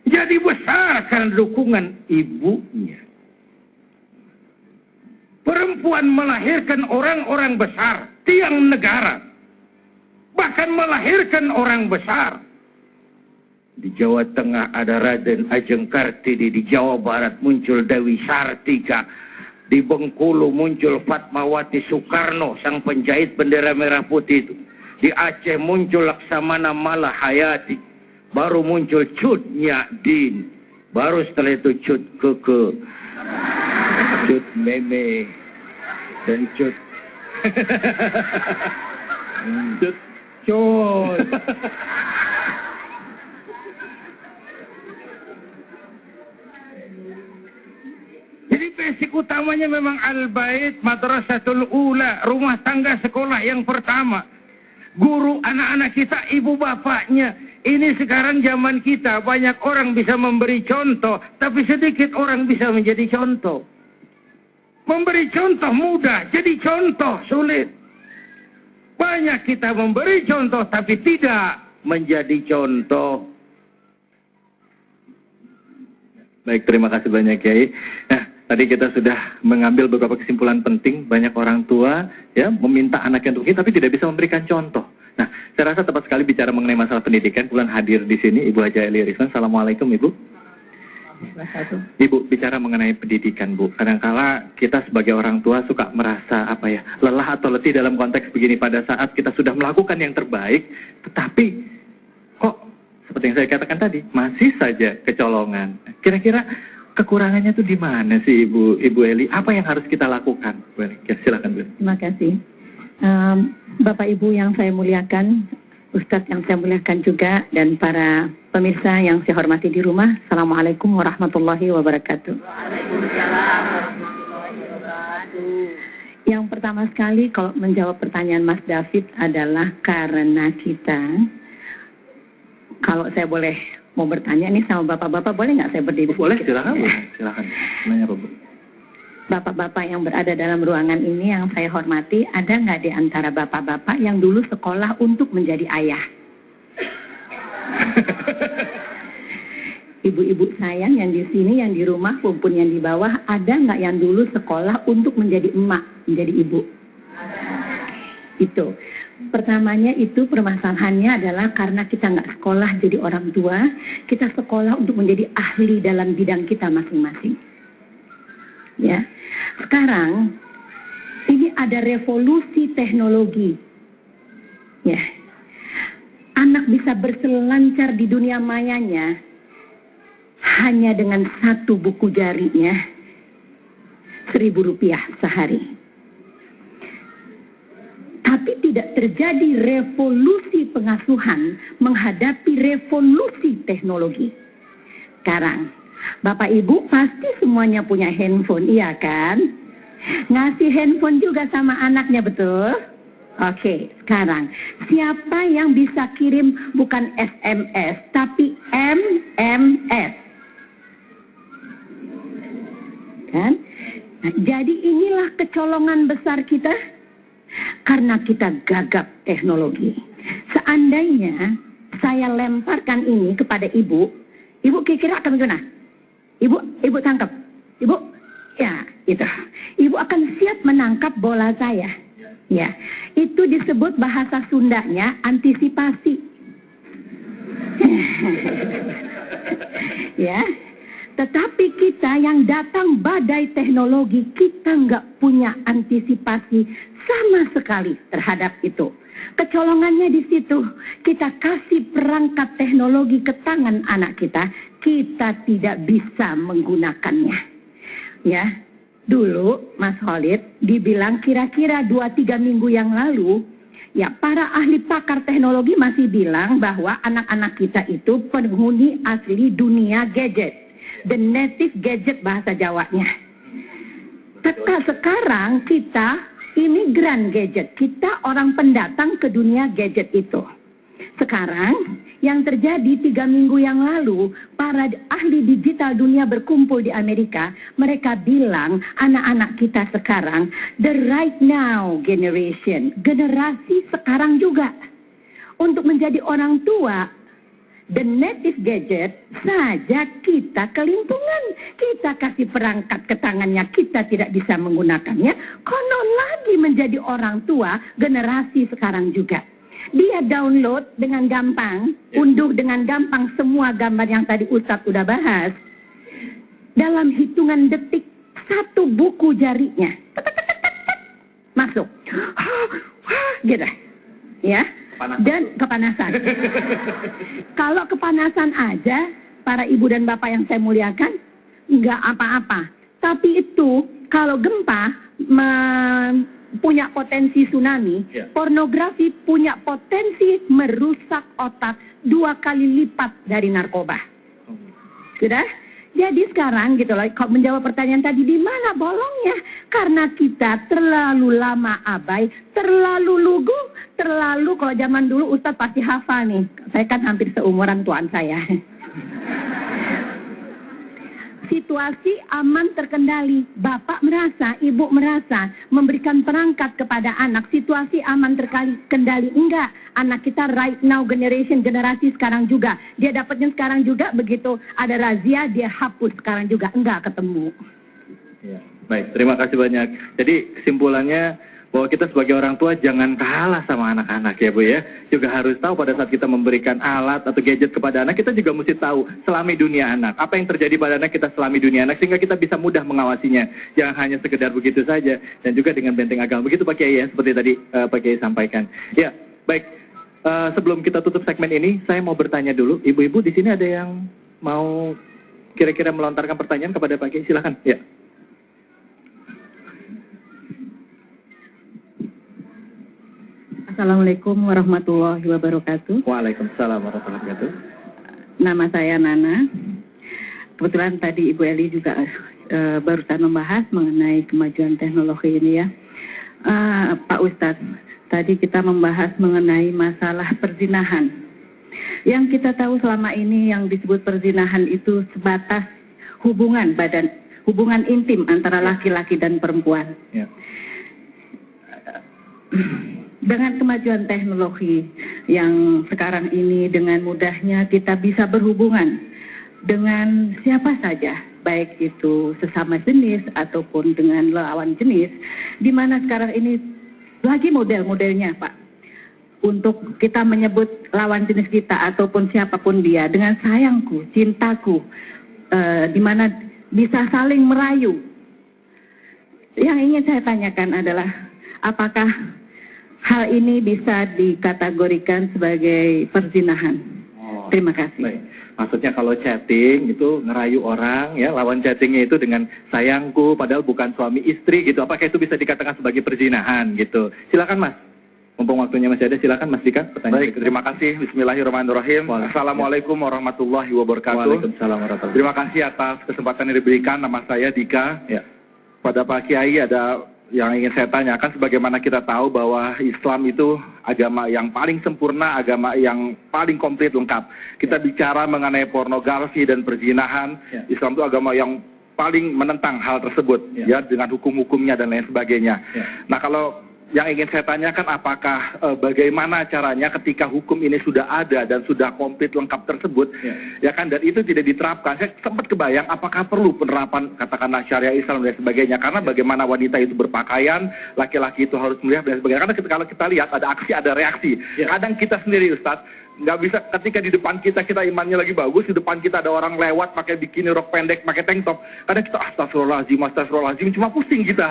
Jadi besar karena dukungan ibunya. Perempuan melahirkan orang-orang besar, tiang negara. Bahkan melahirkan orang besar. Di Jawa Tengah ada Raden Ajeng Kartini, di Jawa Barat muncul Dewi Sartika, di Bengkulu muncul Fatmawati Soekarno, sang penjahit bendera merah putih itu. Di Aceh muncul Laksamana Malahayati. Baru muncul Cut Nyadin. Baru setelah itu Cut Keke, Cut Meme, dan Cut Cut. Jadi basic utamanya memang Al-Bait, Madrasatul Ula, rumah tangga sekolah yang pertama. Guru anak-anak kita, ibu bapaknya. Ini sekarang zaman kita, banyak orang bisa memberi contoh, tapi sedikit orang bisa menjadi contoh. Memberi contoh mudah, jadi contoh sulit. Banyak kita memberi contoh tapi tidak menjadi contoh. Baik, terima kasih banyak Kiai. Nah, tadi kita sudah mengambil beberapa kesimpulan penting. Banyak orang tua ya meminta anaknya untuk tapi tidak bisa memberikan contoh. Nah, saya rasa tepat sekali bicara mengenai masalah pendidikan. Kebetulan hadir di sini Ibu Haja Elia Rizwan. Assalamualaikum Ibu. Ibu, bicara mengenai pendidikan Bu. Kadangkala kita sebagai orang tua suka merasa lelah atau letih dalam konteks begini pada saat kita sudah melakukan yang terbaik, tetapi kok seperti yang saya katakan tadi masih saja kecolongan. Kira-kira kekurangannya itu di mana sih Ibu Eli? Apa yang harus kita lakukan? Ya, silakan Bu. Terima kasih. Bapak Ibu yang saya muliakan, Ustadz yang saya muliakan juga, dan para pemirsa yang saya hormati di rumah, Assalamualaikum warahmatullahi wabarakatuh. Waalaikumsalam warahmatullahi wabarakatuh. Yang pertama sekali kalau menjawab pertanyaan Mas David adalah karena kita, kalau saya boleh mau bertanya nih sama bapak-bapak, boleh nggak saya berdiri? Boleh, silakan Bu. Silakan. Nanya apa Bu? Bapak-bapak yang berada dalam ruangan ini yang saya hormati, ada nggak di antara bapak-bapak yang dulu sekolah untuk menjadi ayah? Ibu-ibu sayang yang di sini, yang di rumah maupun yang di bawah, ada nggak yang dulu sekolah untuk menjadi emak, menjadi ibu? Itu. Pertamanya itu permasalahannya adalah karena kita nggak sekolah jadi orang tua, kita sekolah untuk menjadi ahli dalam bidang kita masing-masing. Ya. Sekarang ini ada revolusi teknologi. Ya. Anak bisa berselancar di dunia mayanya hanya dengan satu buku jarinya, Rp1.000 sehari. Tapi tidak terjadi revolusi pengasuhan menghadapi revolusi teknologi. Sekarang Bapak Ibu pasti semuanya punya handphone, iya kan? Ngasih handphone juga sama anaknya, betul? Oke, sekarang siapa yang bisa kirim bukan SMS tapi MMS? Kan? Nah, jadi inilah kecolongan besar kita karena kita gagap teknologi. Seandainya saya lemparkan ini kepada ibu kira-kira akan gimana? Ibu tangkap. Ibu, ya, itu. Ibu akan siap menangkap bola saya. Ya, itu disebut bahasa Sundanya antisipasi. Ya, tetapi kita yang datang badai teknologi, kita nggak punya antisipasi sama sekali terhadap itu. Kecolongannya di situ, kita kasih perangkat teknologi ke tangan anak kita tidak bisa menggunakannya. Ya, dulu Mas Khalid dibilang kira-kira 2-3 minggu yang lalu, ya para ahli pakar teknologi masih bilang bahwa anak-anak kita itu penghuni asli dunia gadget, the native gadget bahasa Jawanya. Sekarang kita imigran gadget, kita orang pendatang ke dunia gadget itu. Sekarang yang terjadi 3 minggu yang lalu, para ahli digital dunia berkumpul di Amerika, mereka bilang anak-anak kita sekarang the right now generation, generasi sekarang juga. Untuk menjadi orang tua, the native gadget saja kita kelimpungan. Kita kasih perangkat ke tangannya, kita tidak bisa menggunakannya. Konon lagi menjadi orang tua generasi sekarang juga. Dia download dengan gampang, unduh dengan gampang semua gambar yang tadi Ustadz sudah bahas. Dalam hitungan detik, satu buku jarinya masuk. Gitu. Ya. Dan kepanasan. Kalau kepanasan aja, para ibu dan bapak yang saya muliakan, nggak apa-apa. Tapi itu, kalau gempa punya potensi tsunami, pornografi punya potensi merusak otak 2 kali lipat dari narkoba. Sudah? Jadi sekarang gitu loh, kalau menjawab pertanyaan tadi, di mana bolongnya? Karena kita terlalu lama abai, terlalu lugu, terlalu, kalau zaman dulu Ustadz pasti hafal nih. Saya kan hampir seumuran tuan saya. Si situasi aman terkendali. Bapak merasa, ibu merasa memberikan perangkat kepada anak, situasi aman terkendali. Enggak, anak kita right now generasi sekarang juga. Dia dapatnya sekarang juga, begitu ada razia dia hapus sekarang juga. Enggak ketemu. Ya, baik, terima kasih banyak. Jadi kesimpulannya bahwa kita sebagai orang tua jangan kalah sama anak-anak ya Bu ya. Juga harus tahu pada saat kita memberikan alat atau gadget kepada anak, kita juga mesti tahu selami dunia anak. Apa yang terjadi pada anak kita selami dunia anak, sehingga kita bisa mudah mengawasinya. Jangan hanya sekedar begitu saja. Dan juga dengan benteng agama. Begitu Pak Kiai ya, seperti tadi Pak Kiai sampaikan. Ya, baik. Sebelum kita tutup segmen ini, saya mau bertanya dulu. Ibu-ibu di sini ada yang mau kira-kira melontarkan pertanyaan kepada Pak Kiai? Silakan. Ya. Assalamualaikum warahmatullahi wabarakatuh. Waalaikumsalam warahmatullahi wabarakatuh. Nama saya Nana. Kebetulan tadi Ibu Eli juga barusan membahas mengenai kemajuan teknologi ini ya. Pak Ustadz, tadi kita membahas mengenai masalah perzinahan. Yang kita tahu selama ini yang disebut perzinahan itu sebatas hubungan intim antara laki-laki dan perempuan. Ya. Dengan kemajuan teknologi yang sekarang ini, dengan mudahnya kita bisa berhubungan dengan siapa saja, baik itu sesama jenis ataupun dengan lawan jenis, di mana sekarang ini lagi model-modelnya Pak, untuk kita menyebut lawan jenis kita ataupun siapapun dia dengan sayangku, cintaku, di mana bisa saling merayu. Yang ingin saya tanyakan adalah apakah hal ini bisa dikategorikan sebagai perzinahan? Terima kasih. Baik. Maksudnya kalau chatting itu ngerayu orang ya, lawan chattingnya itu dengan sayangku padahal bukan suami istri gitu. Apakah itu bisa dikatakan sebagai perzinahan gitu? Silakan Mas. Mumpung waktunya masih ada, silakan Mas Dika. Baik, terima kasih. Bismillahirrahmanirrahim. Assalamualaikum warahmatullahi wabarakatuh. Waalaikumsalam warahmatullahi wabarakatuh. Terima kasih atas kesempatan yang diberikan. Nama saya Dika. Ya. Pada Pak Kiai ada yang ingin saya tanyakan, sebagaimana kita tahu bahwa Islam itu agama yang paling sempurna, agama yang paling komplit lengkap. Kita bicara mengenai pornografi dan perzinahan, Islam itu agama yang paling menentang hal tersebut, ya dengan hukum-hukumnya dan lain sebagainya. Nah, kalau yang ingin saya tanyakan, apakah bagaimana caranya ketika hukum ini sudah ada dan sudah komplit lengkap tersebut, ya kan, dan itu tidak diterapkan. Saya sempat kebayang apakah perlu penerapan katakanlah syariah Islam dan sebagainya, karena bagaimana wanita itu berpakaian, laki-laki itu harus melihat dan sebagainya. Karena kalau kita lihat ada aksi, ada reaksi. Kadang kita sendiri Ustadz nggak bisa, ketika di depan kita imannya lagi bagus, di depan kita ada orang lewat pakai bikini, rok pendek, pakai tank top, kadang kita astagfirullahaladzim, cuma pusing kita.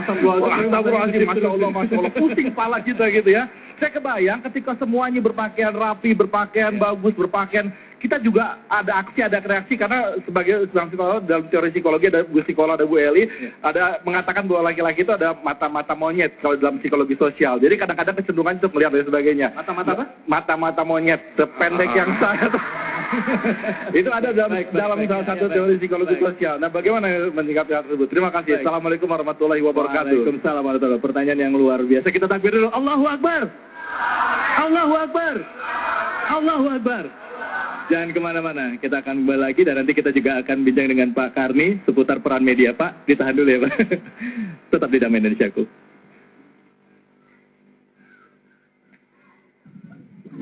Astagfirullahaladzim, Masya Allah, pusing pala kita gitu ya. Saya kebayang ketika semuanya berpakaian rapi, berpakaian bagus, berpakaian, kita juga ada aksi, ada reaksi, karena sebagai dalam teori psikologi ada Bu Psikolog, ada Bu Eli, ada mengatakan bahwa laki-laki itu ada mata-mata monyet kalau dalam psikologi sosial. Jadi kadang-kadang kecenderungan untuk melihat dan sebagainya. Mata-mata apa? Mata-mata monyet, sependek yang saya. Itu ada dalam salah satu teori psikologi sosial. Nah, bagaimana menyikapi hal tersebut? Terima kasih. Assalamualaikum warahmatullahi wabarakatuh. Waalaikumsalam warahmatullahi wabarakatuh. Pertanyaan yang luar biasa. Kita takbir dulu. Allahu Akbar. Allahu Akbar. Allahu Akbar. Jangan kemana-mana, kita akan kembali lagi dan nanti kita juga akan bincang dengan Pak Karni seputar peran media. Pak, ditahan dulu ya Pak. Tetap di Damai Indonesiaku.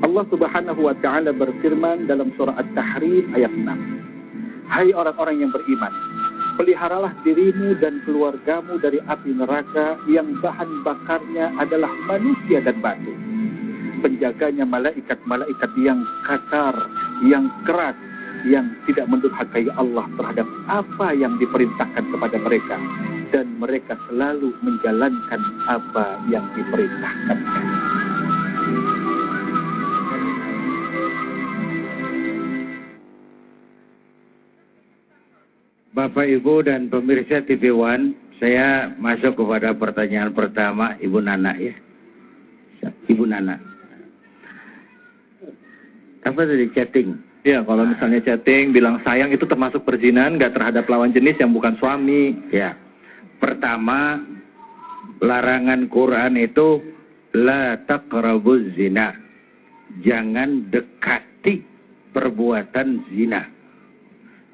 Allah Subhanahu wa Ta'ala berfirman dalam surah At-Tahrim ayat 6. Hai orang-orang yang beriman, peliharalah dirimu dan keluargamu dari api neraka yang bahan bakarnya adalah manusia dan batu. Penjaganya malaikat-malaikat yang kasar, yang keras, yang tidak mendurhakai Allah terhadap apa yang diperintahkan kepada mereka, dan mereka selalu menjalankan apa yang diperintahkan. Bapak, Ibu, dan pemirsa TV One, saya masuk kepada pertanyaan pertama Ibu Nana ya. Ibu Nana. Apa tadi chatting? Ya, kalau misalnya chatting, bilang sayang itu termasuk perzinahan nggak terhadap lawan jenis yang bukan suami? Ya. Pertama, larangan Quran itu la taqrabuz zina. Jangan dekati perbuatan zina.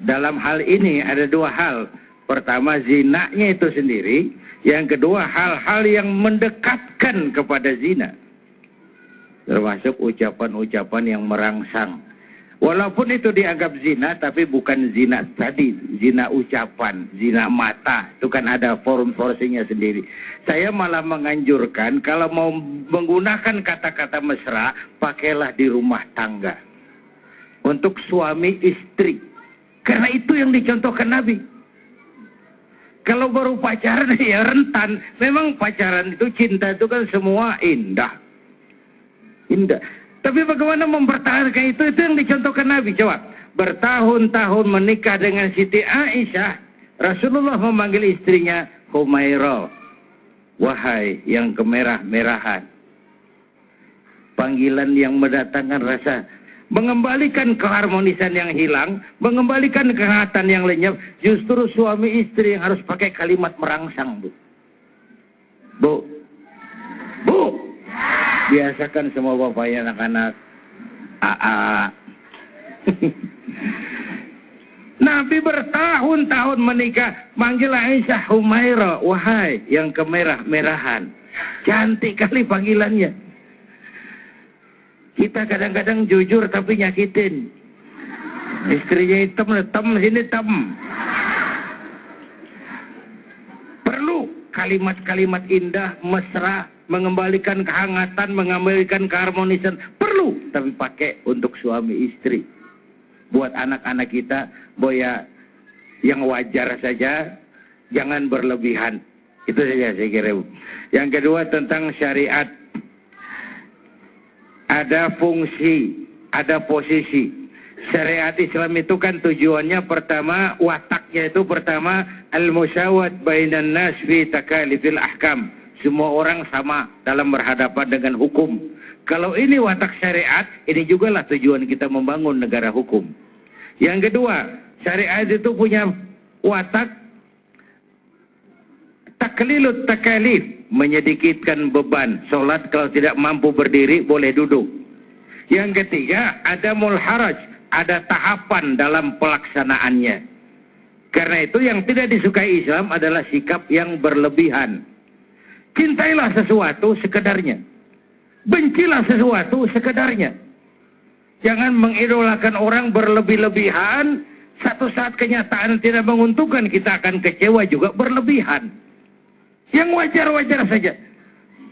dalam hal ini ada dua hal. Pertama, zinanya itu sendiri. Yang kedua, hal-hal yang mendekatkan kepada zina. Termasuk ucapan-ucapan yang merangsang. Walaupun itu dianggap zina, tapi bukan zina tadi. Zina ucapan, zina mata. Itu kan ada forum-porsinya sendiri. Saya malah menganjurkan, kalau mau menggunakan kata-kata mesra, pakailah di rumah tangga. Untuk suami istri. Karena itu yang dicontohkan Nabi. Kalau baru pacaran ya rentan. Memang pacaran itu, cinta itu kan semua indah. Indah. Tapi bagaimana mempertahankan itu yang dicontohkan Nabi. Coba. Bertahun-tahun menikah dengan Siti Aisyah. Rasulullah memanggil istrinya Humairah. Wahai yang kemerah-merahan. Panggilan yang mendatangkan rasa, mengembalikan keharmonisan yang hilang, mengembalikan kehangatan yang lenyap. Justru suami istri yang harus pakai kalimat merangsang, Bu. Bu. Bu. Biasakan semua bapak ya anak-anak. Nabi bertahun-tahun menikah, manggil Aisyah Humairah. Wahai yang kemerah-merahan. Cantik kali panggilannya. Kita kadang-kadang jujur tapi nyakitin. Istrinya hitam, sini hitam. Perlu kalimat-kalimat indah, mesra, mengembalikan kehangatan, mengembalikan keharmonisan. Perlu, tapi pakai untuk suami istri. Buat anak-anak kita, boya yang wajar saja, jangan berlebihan. Itu saja saya kira. Yang kedua tentang syariat. Ada fungsi, ada posisi. Syariat Islam itu kan tujuannya pertama, wataknya itu pertama, al-musawat bainan nas fi takalifil ahkam. Semua orang sama dalam berhadapan dengan hukum. Kalau ini watak syariat, ini jugalah tujuan kita membangun negara hukum. Yang kedua, syariat itu punya watak taklilut takalif, menyedikitkan beban. Sholat kalau tidak mampu berdiri, boleh duduk. Yang ketiga, ada mulharaj, ada tahapan dalam pelaksanaannya. Karena itu yang tidak disukai Islam adalah sikap yang berlebihan. Cintailah sesuatu sekedarnya. Bencilah sesuatu sekedarnya. Jangan mengidolakan orang berlebih-lebihan. Satu saat kenyataan tidak menguntungkan, kita akan kecewa juga berlebihan. Yang wajar-wajar saja.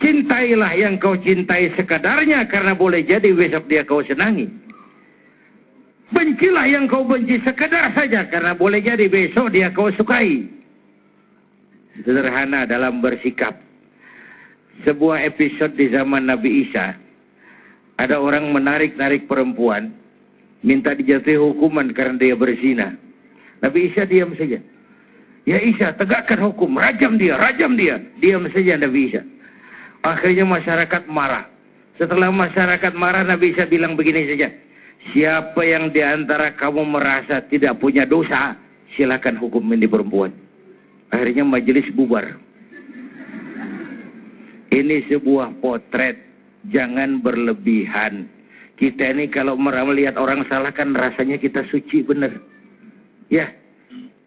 Cintailah yang kau cintai sekadarnya, karena boleh jadi besok dia kau senangi. Bencilah yang kau benci sekadar saja, karena boleh jadi besok dia kau sukai. Sederhana dalam bersikap. Sebuah episode di zaman Nabi Isa, ada orang menarik-narik perempuan, minta dijatuhi hukuman karena dia berzina. Nabi Isa diam saja. Ya Isa, tegakkan hukum, rajam dia. Diam saja Nabi Isa. Akhirnya masyarakat marah. Setelah masyarakat marah, Nabi Isa bilang begini saja. Siapa yang diantara kamu merasa tidak punya dosa, silakan hukum ini perempuan. Akhirnya majelis bubar. Ini sebuah potret, jangan berlebihan. Kita ini kalau melihat orang salah kan rasanya kita suci benar. Ya,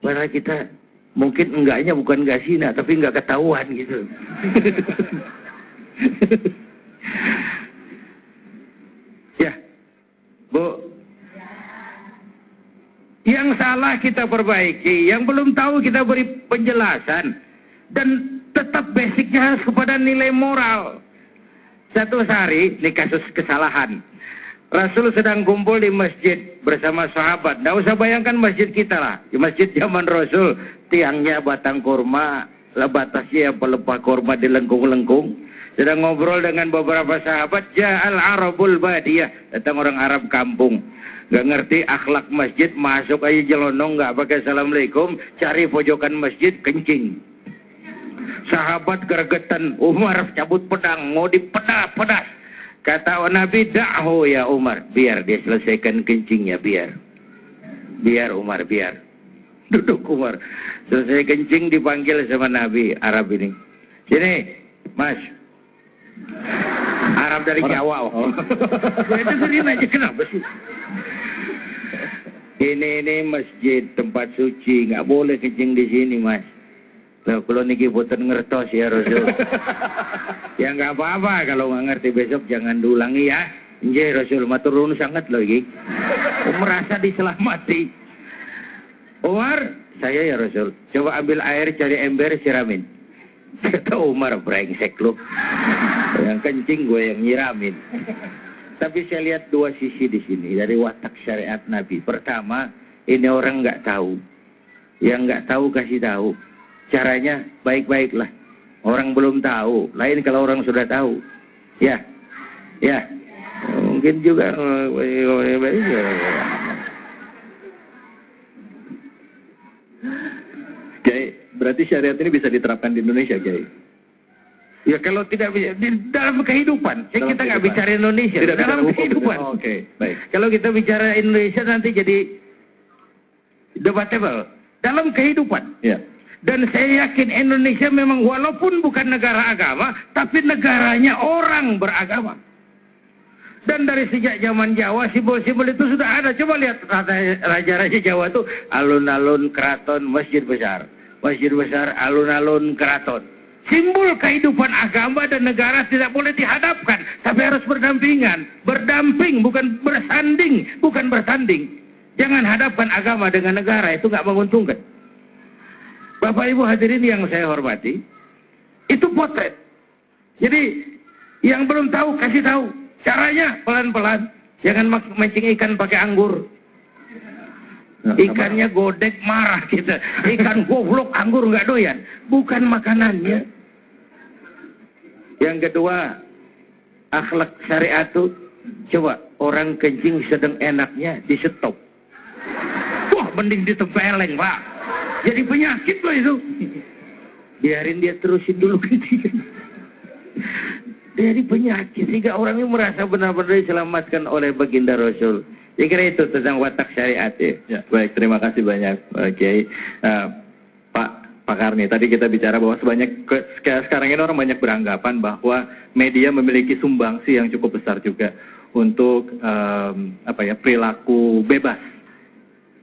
padahal kita mungkin enggaknya bukan enggak zina, tapi enggak ketahuan gitu. Ya, Bu. Yang salah kita perbaiki, yang belum tahu kita beri penjelasan. Dan tetap basicnya harus kepada nilai moral. Satu hari, ini kasus kesalahan. Rasul sedang kumpul di masjid bersama sahabat. Nggak usah bayangkan masjid kita lah. Di masjid zaman Rasul, tiangnya batang kurma, batasnya pelepah kurma dilengkung-lengkung. Sedang ngobrol dengan beberapa sahabat, Ja'al Arabul Badiyah. Datang orang Arab kampung. Nggak ngerti akhlak masjid, masuk aja jelonong, nggak pakai assalamualaikum, cari pojokan masjid, kencing. Sahabat gergetan, Umar cabut pedang, mau dipedas. Kata Nabi, da'hu ya Umar, biar dia selesaikan kencingnya, biar Umar, biar. Duduk Umar, selesai kencing dipanggil sama Nabi Arab ini. Sini, Mas. Arab dari Jawa. Saya dengerin aja, kenapa sih? Ini masjid, tempat suci, nggak boleh kencing di sini, Mas. Loh, kalau niki boten ngertos ya Rasul. Ya nggak apa-apa, kalau nggak ngerti besok jangan diulangi ya. Nggih Rasul, matur nuwun sangat loh iki. Merasa diselamati. Umar, saya ya Rasul, coba ambil air, cari ember, siramin. Kata Umar, brengsek lu. Yang kencing gue yang nyiramin. Tapi saya lihat dua sisi di sini dari watak syariat Nabi. Pertama, ini orang nggak tahu. Yang nggak tahu kasih tahu. Caranya baik-baiklah. Orang belum tahu. Lain kalau orang sudah tahu. Ya. Mungkin juga. Kiai, berarti syariat ini bisa diterapkan di Indonesia, Kiai? Ya kalau tidak bisa, di dalam kehidupan. Kita nggak bicara Indonesia. Tidak dalam hukum, kehidupan. Oh, Oke, baik. Kalau kita bicara Indonesia nanti jadi debatable. Dalam kehidupan. Ya. Dan saya yakin Indonesia memang walaupun bukan negara agama, tapi negaranya orang beragama. Dan dari sejak zaman Jawa, simbol-simbol itu sudah ada. Coba lihat raja-raja Jawa itu alun-alun keraton, masjid besar. Masjid besar, alun-alun keraton. Simbol kehidupan agama dan negara tidak boleh dihadapkan, tapi harus berdampingan. Berdamping, bukan bersanding, bukan bersanding. Jangan hadapkan agama dengan negara, itu nggak menguntungkan. Bapak Ibu hadirin yang saya hormati, itu potret. Jadi yang belum tahu kasih tahu. Caranya pelan-pelan. Jangan mancing ikan pakai anggur. Ikannya godek marah kita. Ikan goblok anggur nggak doyan. Bukan makanannya. Yang kedua, akhlak syariat itu, coba orang kencing sedang enaknya di stop. Wah, mending ditempeleng, Pak. Jadi penyakit loh itu. Biarin dia terusin dulu kencing. Dari penyakit sehingga orang ini merasa benar-benar diselamatkan oleh baginda Rasul. Saya kira itu tentang watak syariat ya. Ya, baik, terima kasih banyak Kiai. Pak Karni, tadi kita bicara bahwa sekarang ini orang banyak beranggapan bahwa media memiliki sumbangsi yang cukup besar juga untuk perilaku bebas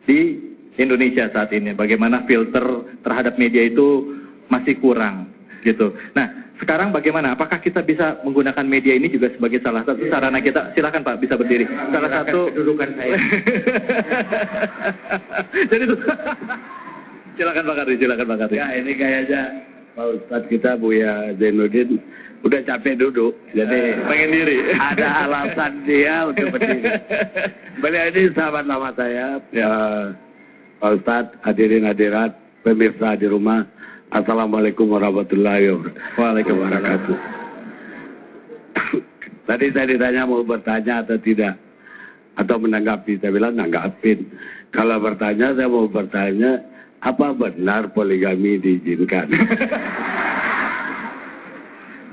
di Indonesia saat ini. Bagaimana filter terhadap media itu masih kurang gitu. Nah, sekarang bagaimana? Apakah kita bisa menggunakan media ini juga sebagai salah satu sarana kita? Silakan Pak, bisa berdiri. Salah satu kedudukan saya. Jadi itu. Silakan Pak Kardi, silakan Pak Kardi. Ya, ini kayaknya Pak Ustadz kita Buya Zainuddin udah capek duduk, jadi pengen diri. Ada alasan dia untuk berdiri. Beliau ini sahabat lama saya, ya. Pak Ustadz, hadirin hadirat, pemirsa di rumah. Assalamualaikum warahmatullahi wabarakatuh. Tadi saya ditanya mau bertanya atau tidak, atau menanggapi. Saya bilang nanggapin. Kalau bertanya, saya mau bertanya, apa benar poligami diizinkan?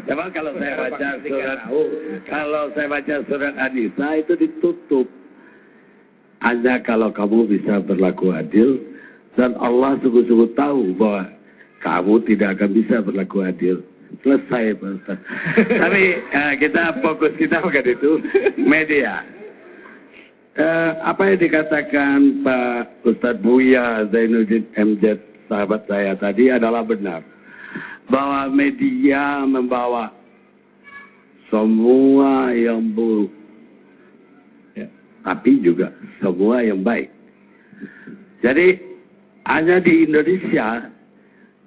Memang kalau saya baca surat An-Nisa itu ditutup. Hanya kalau kamu bisa berlaku adil, dan Allah sungguh-sungguh tahu bahwa kamu tidak akan bisa berlaku adil. Selesai, Pak Ustaz. Tapi kita fokus kita bukan itu, media. Apa yang dikatakan Pak Ustadz Buya Zainuddin MZ, sahabat saya tadi adalah benar. Bahwa media membawa semua yang buruk, ya, tapi juga semua yang baik. Jadi hanya di Indonesia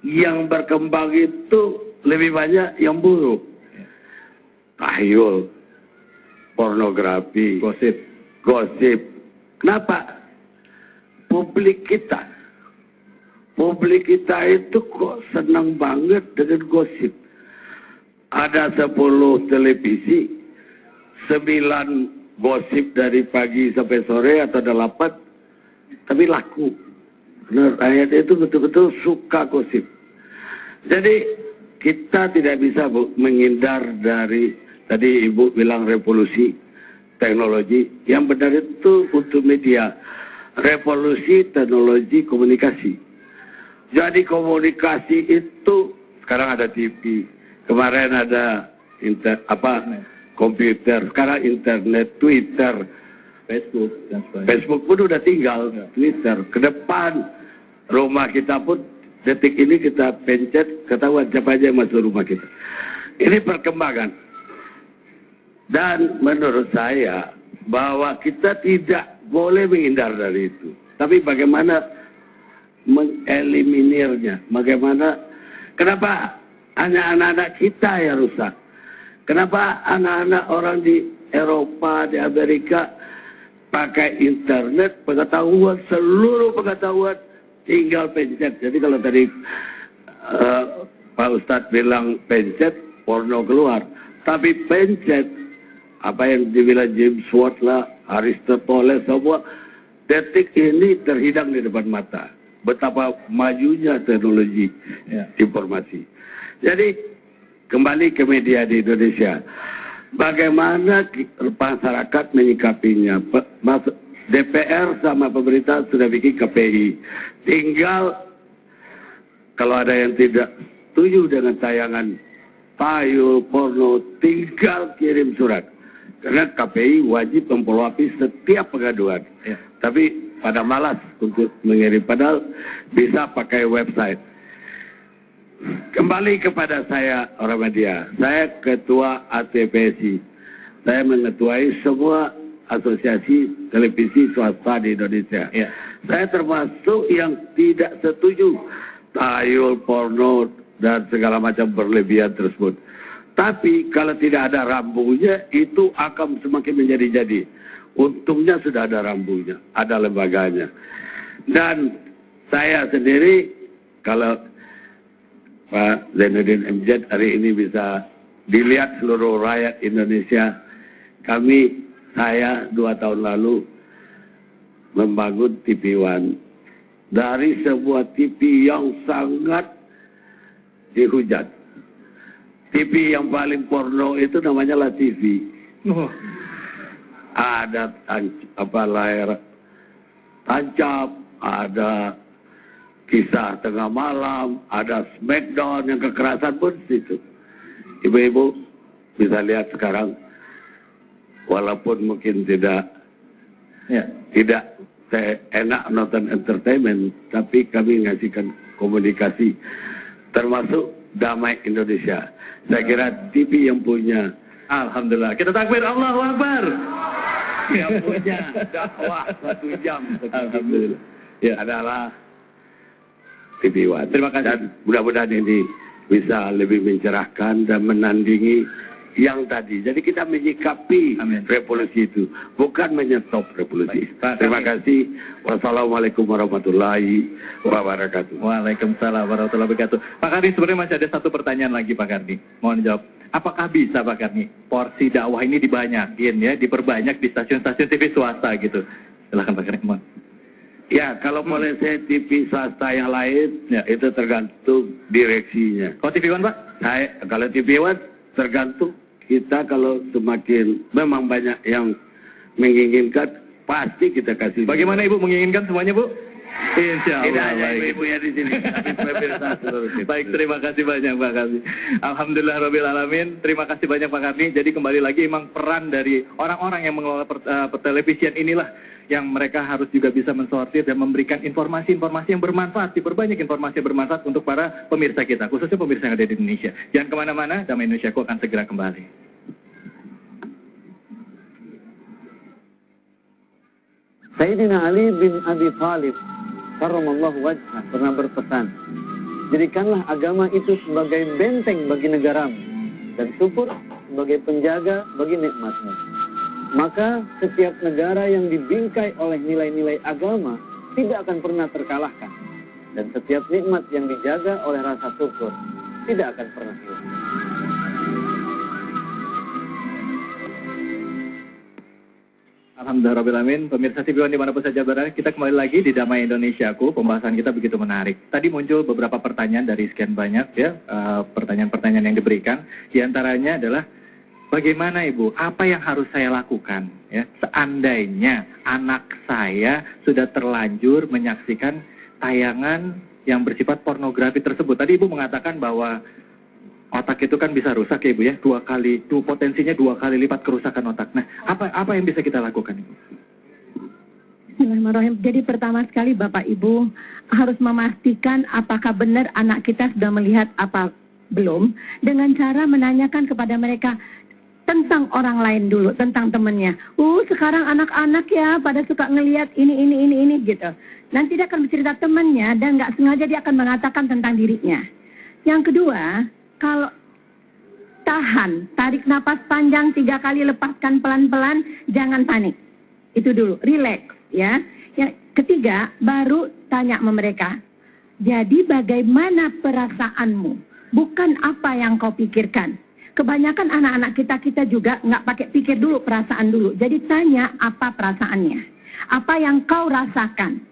yang berkembang itu lebih banyak yang buruk. Tahyul, pornografi, gosip. Kenapa? Publik kita itu kok senang banget dengan gosip. Ada 10 televisi, 9 gosip dari pagi sampai sore atau 8, tapi laku. Karena rakyat itu betul-betul suka gosip. Jadi kita tidak bisa menghindar dari, tadi Ibu bilang revolusi teknologi. Yang benar itu untuk media. Revolusi teknologi komunikasi. Jadi komunikasi itu sekarang ada TV, kemarin ada komputer, sekarang internet, Twitter. Facebook dan sebagainya. Facebook pun udah tinggal, Twitter. Ke depan rumah kita pun detik ini kita pencet, ketahuan siapa aja yang masuk rumah kita. Ini perkembangan. Dan menurut saya bahwa kita tidak boleh menghindar dari itu. Tapi bagaimana mengeliminirnya? Kenapa hanya anak-anak kita yang rusak? Kenapa anak-anak orang di Eropa, di Amerika pakai internet, pengetahuan, seluruh pengetahuan tinggal pencet. Jadi kalau tadi Pak Ustadz bilang pencet, porno keluar. Tapi pencet, apa yang dibilang James Watt lah, Aristoteles, semua detik ini terhidang di depan mata. Betapa majunya teknologi informasi. Jadi kembali ke media di Indonesia. Bagaimana masyarakat menyikapinya? DPR sama pemerintah sudah bikin KPI. Tinggal kalau ada yang tidak setuju dengan tayangan payul, porno, tinggal kirim surat. Karena KPI wajib memfollow-up setiap pengaduan. Tapi pada malas untuk mengirim. Padahal bisa pakai website. Kembali kepada saya orang media. Saya ketua ATPSI. Saya mengetuai semua asosiasi televisi swasta di Indonesia. Saya termasuk yang tidak setuju tayul, porno, dan segala macam berlebihan tersebut. Tapi kalau tidak ada rambunya, itu akan semakin menjadi-jadi. Untungnya sudah ada rambunya, ada lembaganya. Dan saya sendiri, kalau Pak Zainuddin Amjad hari ini bisa dilihat seluruh rakyat Indonesia. Saya 2 tahun lalu membangun TV One. Dari sebuah TV yang sangat dihujat. TV yang paling porno itu namanya La TV. Ada layar tancap, ada kisah tengah malam, ada Smackdown yang kekerasan pun di situ. Ibu-ibu bisa lihat sekarang, walaupun mungkin tidak saya enak nonton entertainment, tapi kami ngasihkan komunikasi, termasuk Damai Indonesia. Saya kira TV yang punya, alhamdulillah, kita takbir, Allahu Akbar. Yang punya dakwah 1 jam, alhamdulillah, adalah TV One. Terima kasih. Dan mudah-mudahan ini bisa lebih mencerahkan dan menandingi yang tadi. Jadi kita menyikapi revolusi itu, bukan menyetop revolusi. Terima kasih. Wassalamualaikum warahmatullahi wabarakatuh. Waalaikumsalam warahmatullahi wabarakatuh. Pak Karni, sebenarnya masih ada satu pertanyaan lagi Pak Karni. Mohon jawab. Apakah bisa Pak Karni porsi dakwah ini dibanyakin diperbanyak di stasiun-stasiun TV swasta gitu? Silakan Pak Karni. Mohon. Ya, kalau boleh saya TV swasta yang lain, itu tergantung direksinya. Kalau TV One, Pak? Kalau TV One, tergantung kita kalau semakin memang banyak yang menginginkan, pasti kita kasih. Bagaimana Ibu menginginkan semuanya, Bu? Insya Allah. Tidak hanya ibu-ibu yang di sini, tapi pemirsa seluruh. Baik, terima kasih banyak Pak Karni. Alhamdulillah Rabbil Alamin. Terima kasih banyak Pak Karni. Jadi kembali lagi memang peran dari orang-orang yang mengelola pertelevisian inilah yang mereka harus juga bisa mensortir dan memberikan informasi-informasi yang bermanfaat, diperbanyak informasi yang bermanfaat untuk para pemirsa kita, khususnya pemirsa yang ada di Indonesia. Jangan kemana-mana, Damai Indonesiaku akan segera kembali. Sayyidina Ali bin Abi Thalib karramallahu wajhah pernah berpesan, jadikanlah agama itu sebagai benteng bagi negaramu dan syukur sebagai penjaga bagi nikmatmu. Maka setiap negara yang dibingkai oleh nilai-nilai agama tidak akan pernah terkalahkan. Dan setiap nikmat yang dijaga oleh rasa syukur tidak akan pernah hilang. Alhamdulillahirrabbilalamin. Pemirsa TV One dimanapun saja berada, kita kembali lagi di Damai Indonesiaku. Pembahasan kita begitu menarik. Tadi muncul beberapa pertanyaan dari sekian banyak pertanyaan-pertanyaan yang diberikan. Di antaranya adalah, bagaimana Ibu, apa yang harus saya lakukan seandainya anak saya sudah terlanjur menyaksikan tayangan yang bersifat pornografi tersebut? Tadi Ibu mengatakan bahwa otak itu kan bisa rusak ya Ibu ya, potensinya 2 kali lipat kerusakan otak. Nah, apa yang bisa kita lakukan Ibu? Bismillahirrahmanirrahim. Jadi pertama sekali Bapak Ibu harus memastikan apakah benar anak kita sudah melihat apa belum, dengan cara menanyakan kepada mereka tentang orang lain dulu, tentang temannya. Sekarang anak-anak ya pada suka ngelihat ini gitu. Nanti dia akan bercerita temannya dan nggak sengaja dia akan mengatakan tentang dirinya. Yang kedua, kalau tarik napas panjang 3 kali, lepaskan pelan-pelan, jangan panik. Itu dulu, relax ya. Yang ketiga, baru tanya sama mereka. Jadi bagaimana perasaanmu? Bukan apa yang kau pikirkan. Kebanyakan anak-anak kita juga nggak pakai pikir dulu, perasaan dulu. Jadi tanya apa perasaannya. Apa yang kau rasakan.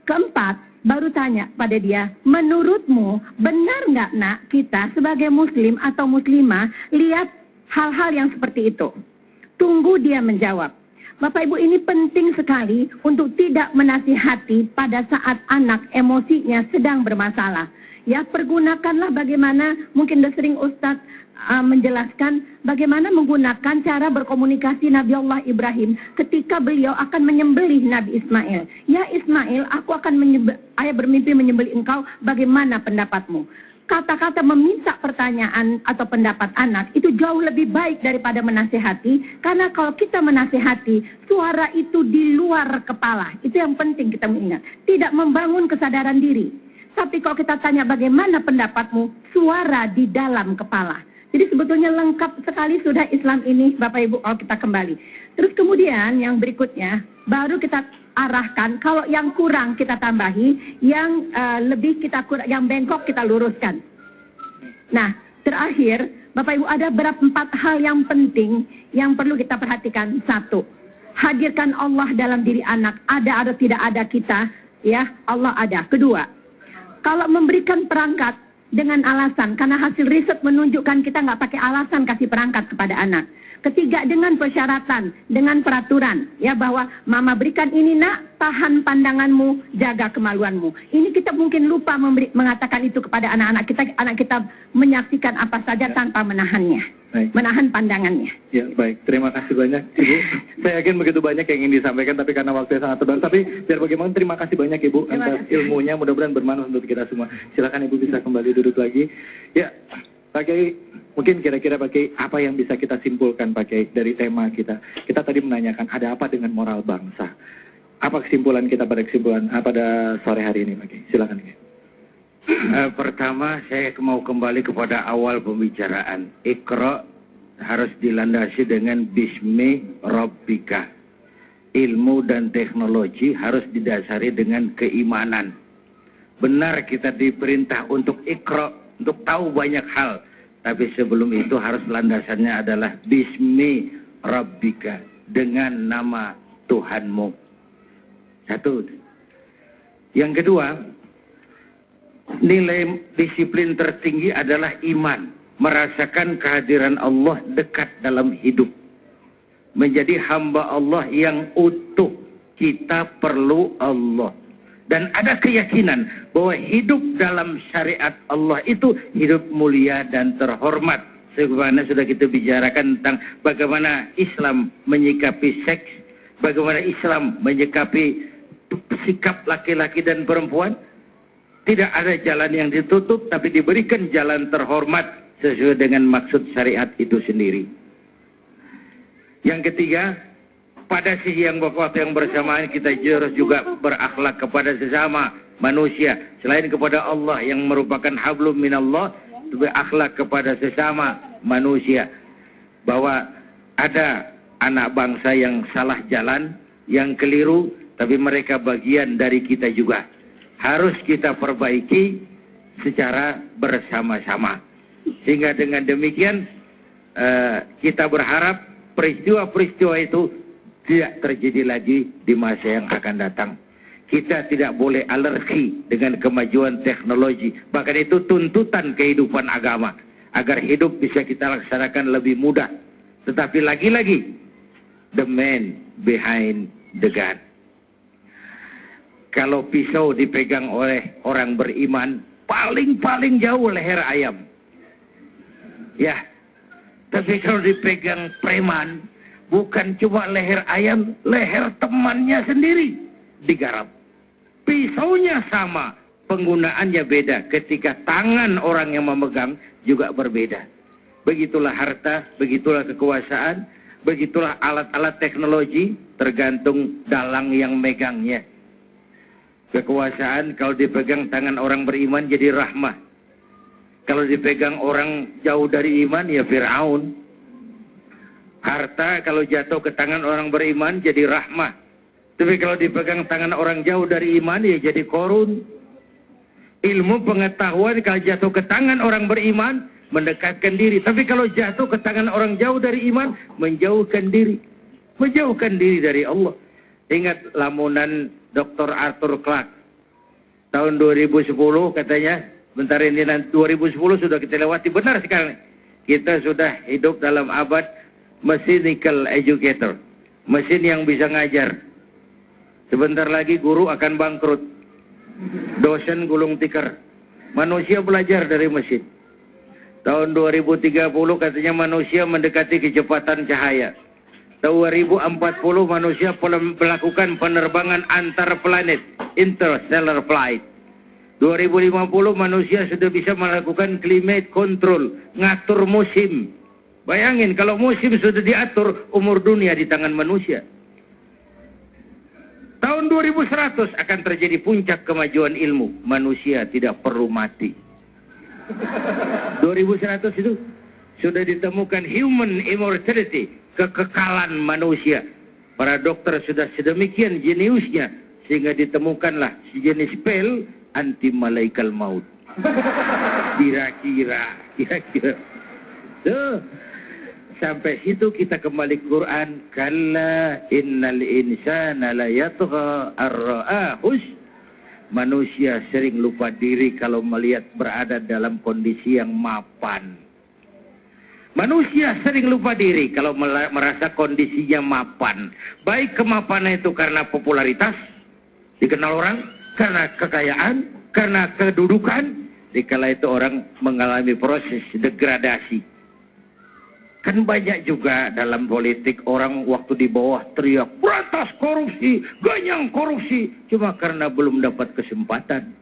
Keempat, baru tanya pada dia, menurutmu benar nggak nak kita sebagai muslim atau muslimah lihat hal-hal yang seperti itu? Tunggu dia menjawab. Bapak Ibu, ini penting sekali untuk tidak menasihati pada saat anak emosinya sedang bermasalah. Ya, pergunakanlah bagaimana, mungkin udah sering Ustadz menjelaskan bagaimana menggunakan cara berkomunikasi Nabi Allah Ibrahim ketika beliau akan menyembelih Nabi Ismail. Ya Ismail, aku akan ayah bermimpi menyembelih engkau, bagaimana pendapatmu? Kata-kata meminta pertanyaan atau pendapat anak itu jauh lebih baik daripada menasihati, karena kalau kita menasihati, suara itu di luar kepala. Itu yang penting kita mengingat. Tidak membangun kesadaran diri. Tapi kalau kita tanya bagaimana pendapatmu, suara di dalam kepala. Jadi sebetulnya lengkap sekali sudah Islam ini, Bapak Ibu, kalau kita kembali. Terus kemudian yang berikutnya, baru kita arahkan, kalau yang kurang kita tambahi, yang lebih kita kurang, yang bengkok kita luruskan. Nah, terakhir, Bapak Ibu, ada 4 hal yang penting yang perlu kita perhatikan. 1, hadirkan Allah dalam diri anak. Ada atau tidak ada kita, ya Allah ada. Kedua, kalau memberikan perangkat dengan alasan, karena hasil riset menunjukkan kita nggak pakai alasan kasih perangkat kepada anak. Ketiga, dengan persyaratan, dengan peraturan, ya bahwa mama berikan ini nak, tahan pandanganmu, jaga kemaluanmu. Ini kita mungkin lupa mengatakan itu kepada anak-anak kita. Anak kita menyaksikan apa saja tanpa menahannya, menahan pandangannya. Ya, baik. Terima kasih banyak, Ibu. Saya yakin begitu banyak yang ingin disampaikan, tapi karena waktunya sangat terbatas. Tapi biar bagaimana, terima kasih banyak Ibu atas ilmunya. Mudah-mudahan bermanfaat untuk kita semua. Silakan Ibu bisa kembali duduk lagi. Ya, Pak Kiai, mungkin kira-kira Pak Kiai, apa yang bisa kita simpulkan Pak Kiai dari tema kita? Kita tadi menanyakan ada apa dengan moral bangsa. Apa kesimpulan kita pada sore hari ini Pak Kiai? Silakan Kiai. Pertama, saya mau kembali kepada awal pembicaraan. Iqra harus dilandasi dengan Bismi Rabbika. Ilmu dan teknologi harus didasari dengan keimanan. Benar kita diperintah untuk Iqra, untuk tahu banyak hal. Tapi sebelum itu harus landasannya adalah Bismi Rabbika, dengan nama Tuhanmu. 1. Yang kedua, nilai disiplin tertinggi adalah iman. Merasakan kehadiran Allah dekat dalam hidup. Menjadi hamba Allah yang utuh. Kita perlu Allah. Dan ada keyakinan bahwa hidup dalam syariat Allah itu hidup mulia dan terhormat. Sebagaimana sudah kita bicarakan tentang bagaimana Islam menyikapi seks, bagaimana Islam menyikapi sikap laki-laki dan perempuan. Tidak ada jalan yang ditutup, tapi diberikan jalan terhormat sesuai dengan maksud syariat itu sendiri. Yang ketiga, pada sisi yang waktu yang bersamaan kita harus juga berakhlak kepada sesama manusia. Selain kepada Allah yang merupakan hablum minallah, berakhlak kepada sesama manusia. Bahwa ada anak bangsa yang salah jalan, yang keliru, tapi mereka bagian dari kita juga. Harus kita perbaiki secara bersama-sama. Sehingga dengan demikian kita berharap peristiwa-peristiwa itu tidak terjadi lagi di masa yang akan datang. Kita tidak boleh alergi dengan kemajuan teknologi. Bahkan itu tuntutan kehidupan agama. Agar hidup bisa kita laksanakan lebih mudah. Tetapi lagi-lagi, the man behind the gun. Kalau pisau dipegang oleh orang beriman, paling-paling jauh leher ayam. Ya, tapi kalau dipegang preman, bukan cuma leher ayam, leher temannya sendiri. digarap. Pisaunya sama, penggunaannya beda. Ketika tangan orang yang memegang juga berbeda. Begitulah harta, begitulah kekuasaan, begitulah alat-alat teknologi, tergantung dalang yang megangnya. Kekuasaan kalau dipegang tangan orang beriman jadi rahmah. Kalau dipegang orang jauh dari iman ya Fir'aun. Harta kalau jatuh ke tangan orang beriman jadi rahmah. Tapi kalau dipegang tangan orang jauh dari iman ya jadi Korun. Ilmu pengetahuan kalau jatuh ke tangan orang beriman mendekatkan diri. Tapi kalau jatuh ke tangan orang jauh dari iman menjauhkan diri. Menjauhkan diri dari Allah. Ingat lamunan Dr. Arthur Clarke tahun 2010 katanya, bentar ini nanti 2010 sudah kita lewati, benar sekarang kita sudah hidup dalam abad mechanical educator, mesin yang bisa ngajar. Sebentar lagi guru akan bangkrut, dosen gulung tikar, manusia belajar dari mesin. Tahun 2030 katanya manusia mendekati kecepatan cahaya. 2040 manusia melakukan penerbangan antar planet, interstellar flight. 2050 manusia sudah bisa melakukan climate control, ngatur musim. Bayangin kalau musim sudah diatur, umur dunia di tangan manusia. Tahun 2100 akan terjadi puncak kemajuan ilmu. Manusia tidak perlu mati. 2100 itu sudah ditemukan human immortality, kekekalan manusia. Para dokter sudah sedemikian jeniusnya sehingga ditemukanlah sejenis pil anti malaikal maut. Kira-kira. Tuh. Sampai situ kita kembali ke Quran. Kalla innal insana la yatgha ar-ra'ahus. Manusia sering lupa diri kalau melihat berada dalam kondisi yang mapan. Manusia sering lupa diri kalau merasa kondisinya mapan. Baik kemapanan itu karena popularitas, dikenal orang, karena kekayaan, karena kedudukan. Dikala itu orang mengalami proses degradasi. Kan banyak juga dalam politik orang waktu di bawah teriak, berantas korupsi, ganyang korupsi. Cuma karena belum dapat kesempatan.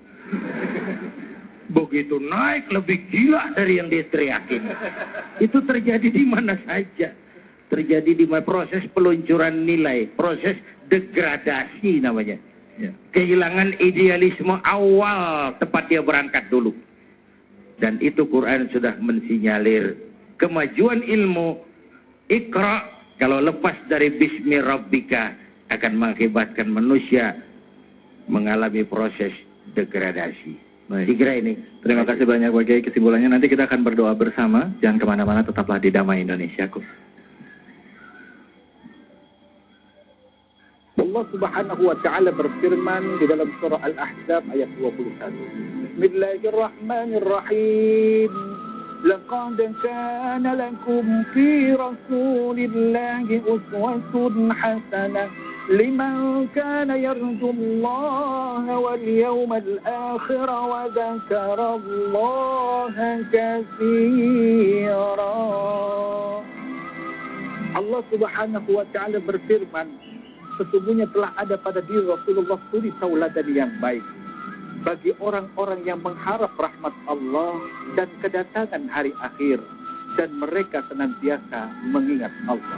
Begitu naik lebih gila dari yang diteriakin. Itu terjadi di mana saja. Terjadi di proses peluncuran nilai, proses degradasi namanya. Ya. Kehilangan idealisme awal tempat dia berangkat dulu. Dan itu Quran sudah mensinyalir kemajuan ilmu. Iqra kalau lepas dari bismi rabbika akan mengakibatkan manusia mengalami proses degradasi. Baik. Kira ini. Terima kasih banyak Pak Kiai. Kesimpulannya nanti kita akan berdoa bersama. Jangan kemana-mana, tetaplah di Damai Indonesiaku. Allah Subhanahu wa taala berfirman di dalam surah Al-Ahzab ayat 21. Bismillahirrahmanirrahim. Laqad kana lakum fi Rasulillahi uswatun hasanah liman kana yarjullaha wal yawmal akhir wa dzakarallaha katsira. Allah Subhanahu wa taala berfirman, sesungguhnya telah ada pada diri Rasulullah suri tauladan yang baik bagi orang-orang yang mengharap rahmat Allah dan kedatangan hari akhir dan mereka senantiasa mengingat Allah.